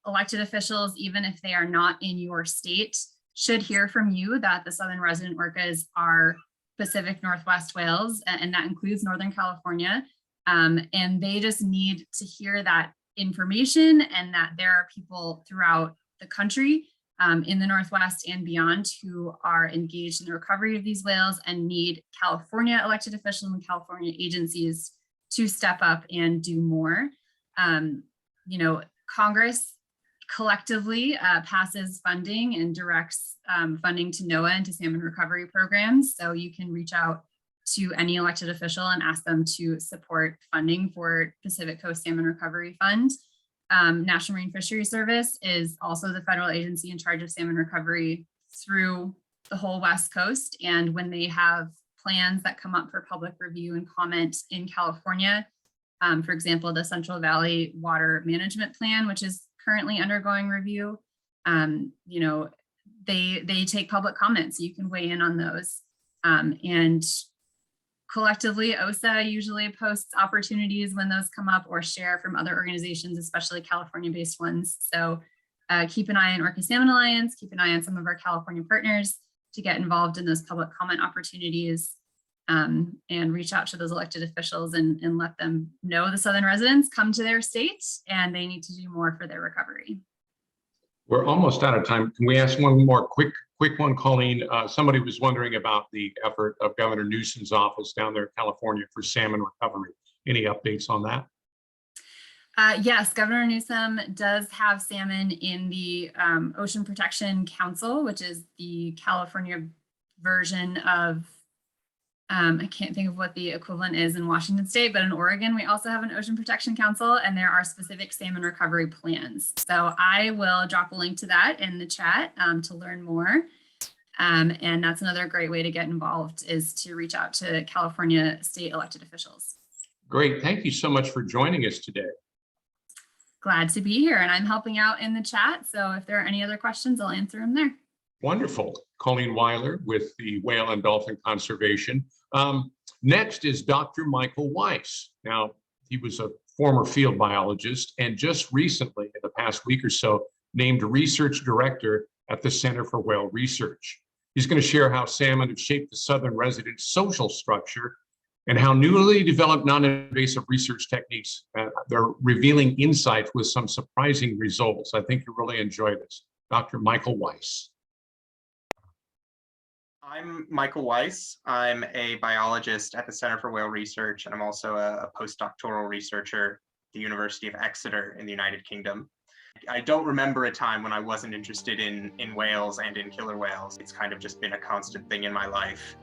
elected officials, even if they are not in your state, should hear from you that the southern resident orcas are Pacific Northwest whales, and that includes Northern California. And they just need to hear that information, and that there are people throughout the country in the Northwest and beyond who are engaged in the recovery of these whales and need California elected officials and California agencies to step up and do more. Congress collectively passes funding and directs funding to NOAA and to salmon recovery programs. So you can reach out to any elected official and ask them to support funding for Pacific Coast Salmon Recovery Fund. National Marine Fisheries Service is also the federal agency in charge of salmon recovery through the whole West Coast. And when they have plans that come up for public review and comment in California, for example, the Central Valley Water Management Plan, which is currently undergoing review, they take public comments. You can weigh in on those. And collectively, OSA usually posts opportunities when those come up, or share from other organizations, especially California-based ones. So keep an eye on Orca Salmon Alliance, keep an eye on some of our California partners to get involved in those public comment opportunities, and reach out to those elected officials and let them know the southern residents come to their state and they need to do more for their recovery. We're almost out of time. Can we ask one more quick one, Colleen? Somebody was wondering about the effort of Governor Newsom's office down there in California for salmon recovery. Any updates on that? Yes, Governor Newsom does have salmon in the Ocean Protection Council, which is the California version of, I can't think of what the equivalent is in Washington State, but in Oregon, we also have an Ocean Protection Council, and there are specific salmon recovery plans. So I will drop a link to that in the chat to learn more. And that's another great way to get involved, is to reach out to California state elected officials. Great, thank you so much for joining us today. Glad to be here, and I'm helping out in the chat. So if there are any other questions, I'll answer them there. Wonderful. Colleen Weiler with the Whale and Dolphin Conservation. Next is Dr. Michael Weiss. Now, he was a former field biologist and just recently, in the past week or so, named research director at the Center for Whale Research. He's going to share how salmon have shaped the southern residents' social structure and how newly developed non-invasive research techniques, they're revealing insights with some surprising results. I think you'll really enjoy this. Dr. Michael Weiss. I'm Michael Weiss. I'm a biologist at the Center for Whale Research, and I'm also a postdoctoral researcher at the University of Exeter in the United Kingdom. I don't remember a time when I wasn't interested in whales and in killer whales. It's kind of just been a constant thing in my life.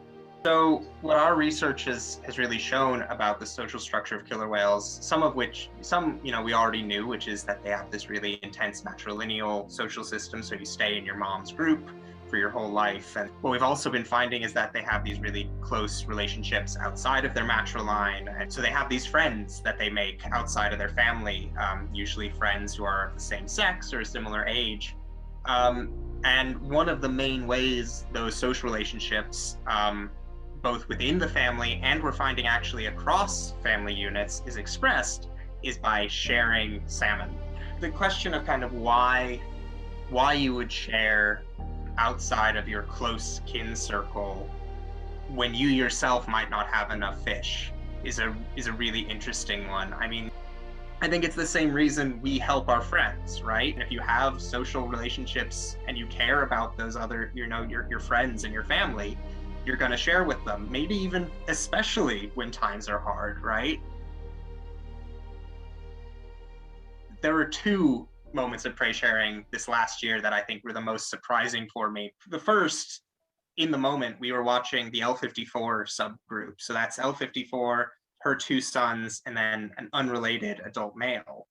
So what our research has really shown about the social structure of killer whales, some we already knew, which is that they have this really intense matrilineal social system. So you stay in your mom's group for your whole life. And what we've also been finding is that they have these really close relationships outside of their matriline. And so they have these friends that they make outside of their family, usually friends who are of the same sex or a similar age. And one of the main ways those social relationships, both within the family and we're finding actually across family units, is expressed is by sharing salmon. The question of kind of why you would share outside of your close kin circle when you yourself might not have enough fish is a really interesting one. I mean, I think it's the same reason we help our friends, right? If you have social relationships and you care about those other, your friends and your family, you're going to share with them, maybe even especially when times are hard, right? There were two moments of prey sharing this last year that I think were the most surprising for me. The first, in the moment, we were watching the L54 subgroup. So that's L54, her two sons, and then an unrelated adult male.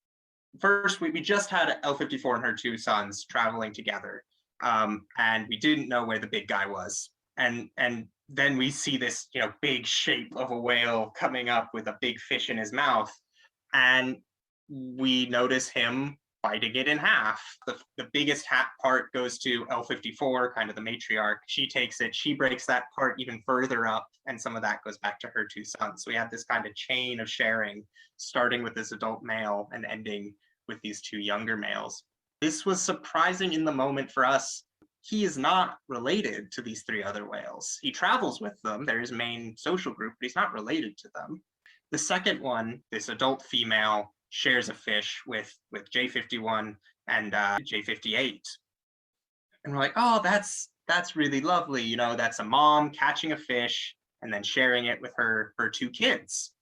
First, we just had L54 and her two sons traveling together, and we didn't know where the big guy was. And then we see this, big shape of a whale coming up with a big fish in his mouth, and we notice him biting it in half. The biggest part goes to L54, kind of the matriarch. She takes it, she breaks that part even further up, and some of that goes back to her two sons. So we have this kind of chain of sharing, starting with this adult male and ending with these two younger males. This was surprising in the moment for us. He is not related to these three other whales. He travels with them, they're his main social group, but he's not related to them. The second one, this adult female, shares a fish with J51 and J58. And we're like, oh, that's really lovely. That's a mom catching a fish and then sharing it with her two kids.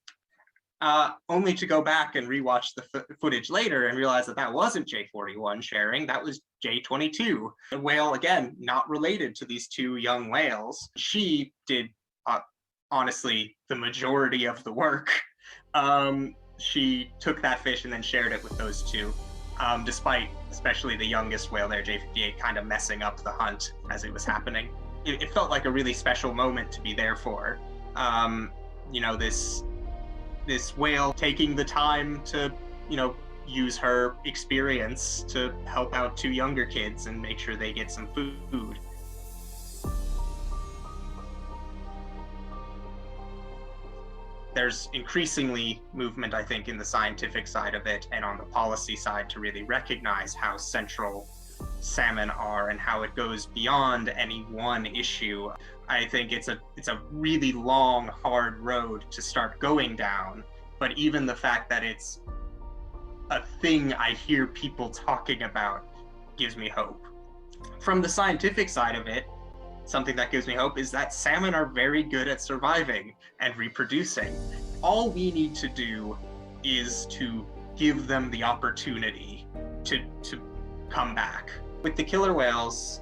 Only to go back and rewatch the footage later and realize that wasn't J41 sharing, that was J22. The whale, again, not related to these two young whales. She did, honestly, the majority of the work. She took that fish and then shared it with those two, despite especially the youngest whale there, J58, kind of messing up the hunt as it was happening. It felt like a really special moment to be there for. This whale taking the time to, use her experience to help out two younger kids and make sure they get some food. There's increasingly movement, I think, in the scientific side of it and on the policy side to really recognize how central salmon are and how it goes beyond any one issue. I think it's a really long, hard road to start going down, but even the fact that it's a thing I hear people talking about gives me hope. From the scientific side of it, something that gives me hope is that salmon are very good at surviving and reproducing. All we need to do is to give them the opportunity to come back. With the killer whales,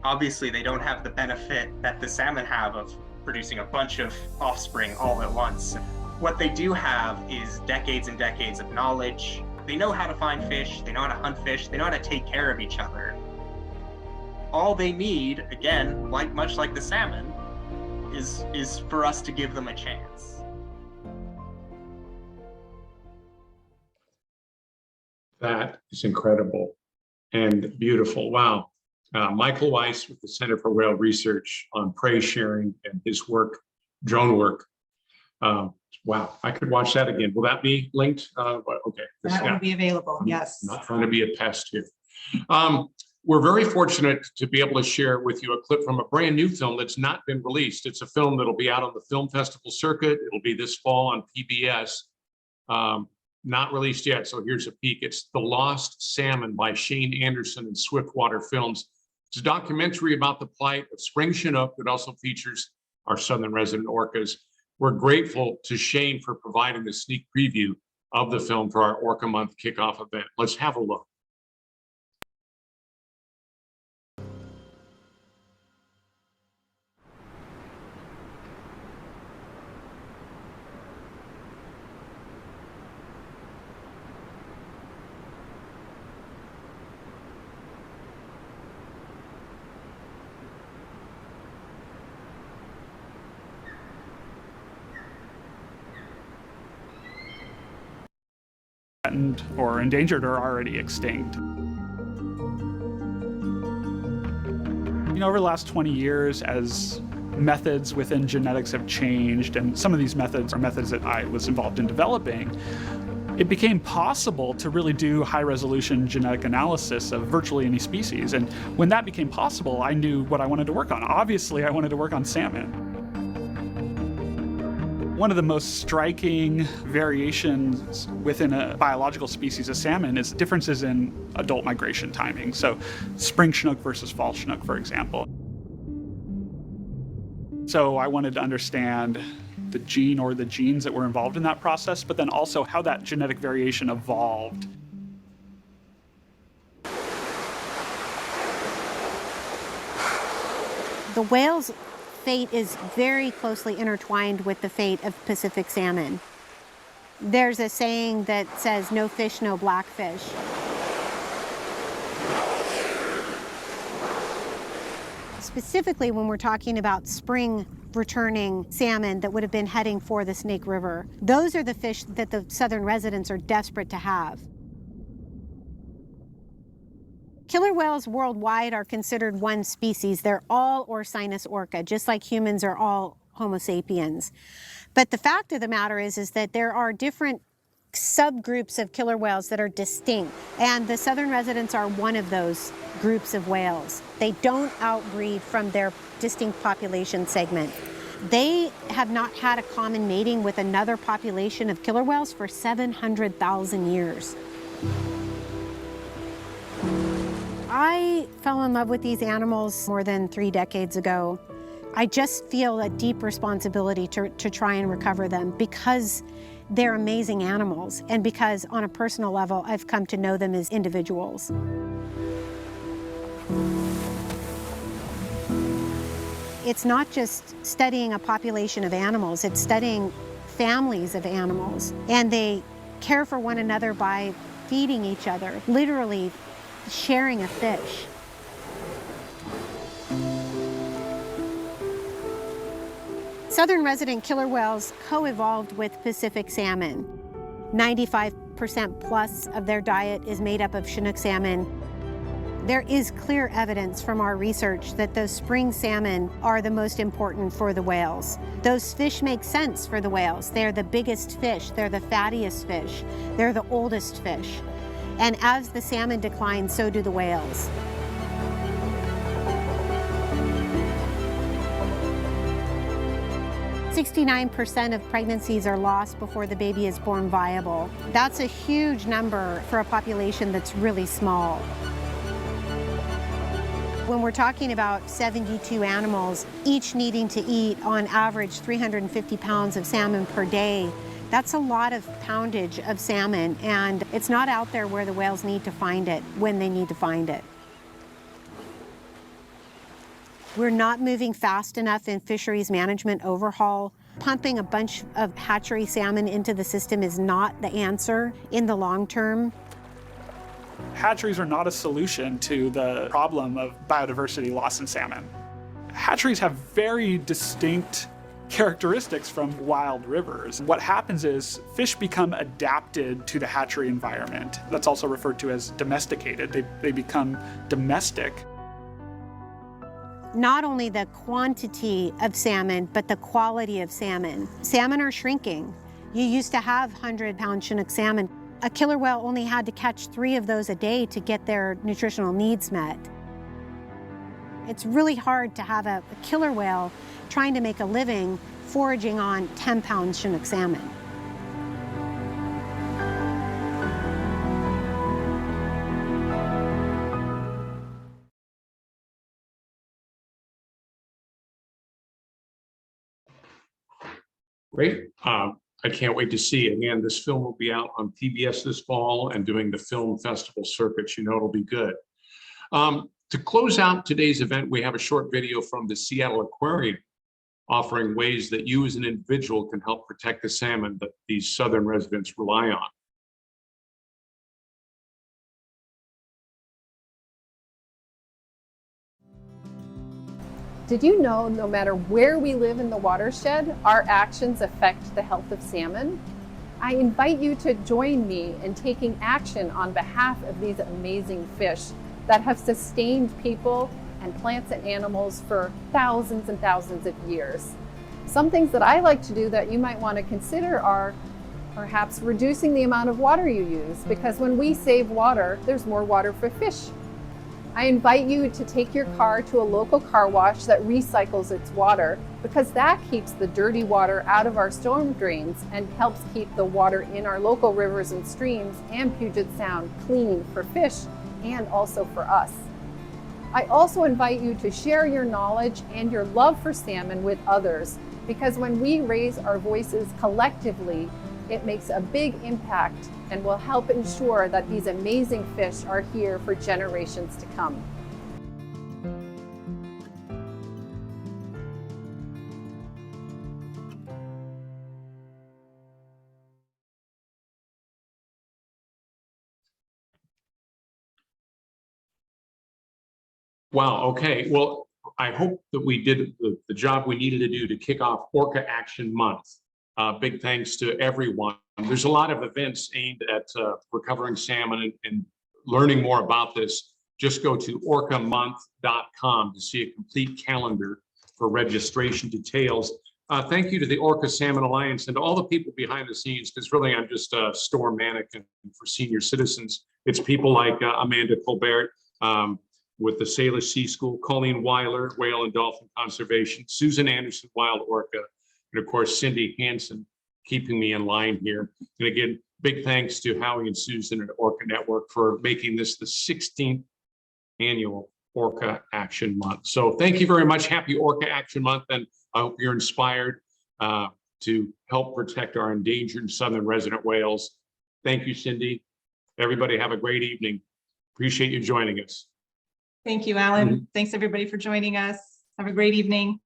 obviously they don't have the benefit that the salmon have of producing a bunch of offspring all at once. What they do have is decades and decades of knowledge. They know how to find fish, they know how to hunt fish, they know how to take care of each other. All they need, again, much like the salmon, is for us to give them a chance. That is incredible and beautiful. Wow. Michael Weiss with the Center for Whale Research on prey sharing and his work, drone work. Wow, I could watch that again. Will that be linked? Okay. That will be available, yes. I'm not trying to be a pest here. We're very fortunate to be able to share with you a clip from a brand new film that's not been released. It's a film that'll be out on the film festival circuit. It'll be this fall on PBS. Not released yet, so here's a peek. It's The Lost Salmon by Shane Anderson and Swiftwater Films. It's a documentary about the plight of spring Chinook that also features our southern resident orcas. We're grateful to Shane for providing the sneak preview of the film for our Orca Month kickoff event. Let's have a look. Threatened or endangered or already extinct. Over the last 20 years, as methods within genetics have changed, and some of these methods are methods that I was involved in developing, it became possible to really do high-resolution genetic analysis of virtually any species. And when that became possible, I knew what I wanted to work on. Obviously, I wanted to work on salmon. One of the most striking variations within a biological species of salmon is differences in adult migration timing. So spring Chinook versus fall Chinook, for example. So I wanted to understand the gene or the genes that were involved in that process, but then also how that genetic variation evolved. The whale's fate is very closely intertwined with the fate of Pacific salmon. There's a saying that says, no fish, no blackfish. Specifically, when we're talking about spring returning salmon that would have been heading for the Snake River, those are the fish that the southern residents are desperate to have. Killer whales worldwide are considered one species. They're all Orcinus orca, just like humans are all Homo sapiens. But the fact of the matter is that there are different subgroups of killer whales that are distinct, and the southern residents are one of those groups of whales. They don't outbreed from their distinct population segment. They have not had a common mating with another population of killer whales for 700,000 years. I fell in love with these animals more than 3 decades ago. I just feel a deep responsibility to try and recover them because they're amazing animals and because on a personal level, I've come to know them as individuals. It's not just studying a population of animals, it's studying families of animals. And they care for one another by feeding each other, literally sharing a fish. Southern resident killer whales co-evolved with Pacific salmon. 95% plus of their diet is made up of Chinook salmon. There is clear evidence from our research that those spring salmon are the most important for the whales. Those fish make sense for the whales. They're the biggest fish, they're the fattiest fish, they're the oldest fish. And as the salmon decline, so do the whales. "69% of pregnancies are lost before the baby is born viable." That's a huge number for a population that's really small. When we're talking about 72 animals, each needing to eat on average 350 pounds of salmon per day, that's a lot of poundage of salmon, and it's not out there where the whales need to find it when they need to find it. We're not moving fast enough in fisheries management overhaul. Pumping a bunch of hatchery salmon into the system is not the answer in the long term. Hatcheries are not a solution to the problem of biodiversity loss in salmon. Hatcheries have very distinct characteristics from wild rivers. What happens is fish become adapted to the hatchery environment. That's also referred to as domesticated. They become domestic. Not only the quantity of salmon, but the quality of salmon. Salmon are shrinking. You used to have 100-pound Chinook salmon. A killer whale only had to catch 3 of those a day to get their nutritional needs met. It's really hard to have a killer whale trying to make a living foraging on 10-pound Chinook salmon. Great. I can't wait to see it. Again, this film will be out on PBS this fall and doing the film festival circuits. You know it'll be good. To close out today's event, we have a short video from the Seattle Aquarium offering ways that you as an individual can help protect the salmon that these southern residents rely on. Did you know no matter where we live in the watershed, our actions affect the health of salmon? I invite you to join me in taking action on behalf of these amazing fish that have sustained people and plants and animals for thousands and thousands of years. Some things that I like to do that you might want to consider are perhaps reducing the amount of water you use, because when we save water, there's more water for fish. I invite you to take your car to a local car wash that recycles its water, because that keeps the dirty water out of our storm drains and helps keep the water in our local rivers and streams and Puget Sound clean for fish and also for us. I also invite you to share your knowledge and your love for salmon with others, because when we raise our voices collectively, it makes a big impact and will help ensure that these amazing fish are here for generations to come. Wow, okay. Well, I hope that we did the job we needed to do to kick off Orca Action Month. Big thanks to everyone. There's a lot of events aimed at recovering salmon and learning more about this. Just go to orcamonth.com to see a complete calendar for registration details. Thank you to the Orca Salmon Alliance and to all the people behind the scenes, because really I'm just a store mannequin for senior citizens. It's people like Amanda Colbert, with the Salish Sea School, Colleen Weiler, Whale and Dolphin Conservation, Susan Anderson, Wild Orca, and of course, Cindy Hansen, keeping me in line here. And again, big thanks to Howie and Susan at Orca Network for making this the 16th annual Orca Action Month. So thank you very much. Happy Orca Action Month. And I hope you're inspired to help protect our endangered southern resident whales. Thank you, Cindy. Everybody have a great evening. Appreciate you joining us. Thank you, Alan. Thanks everybody for joining us. Have a great evening.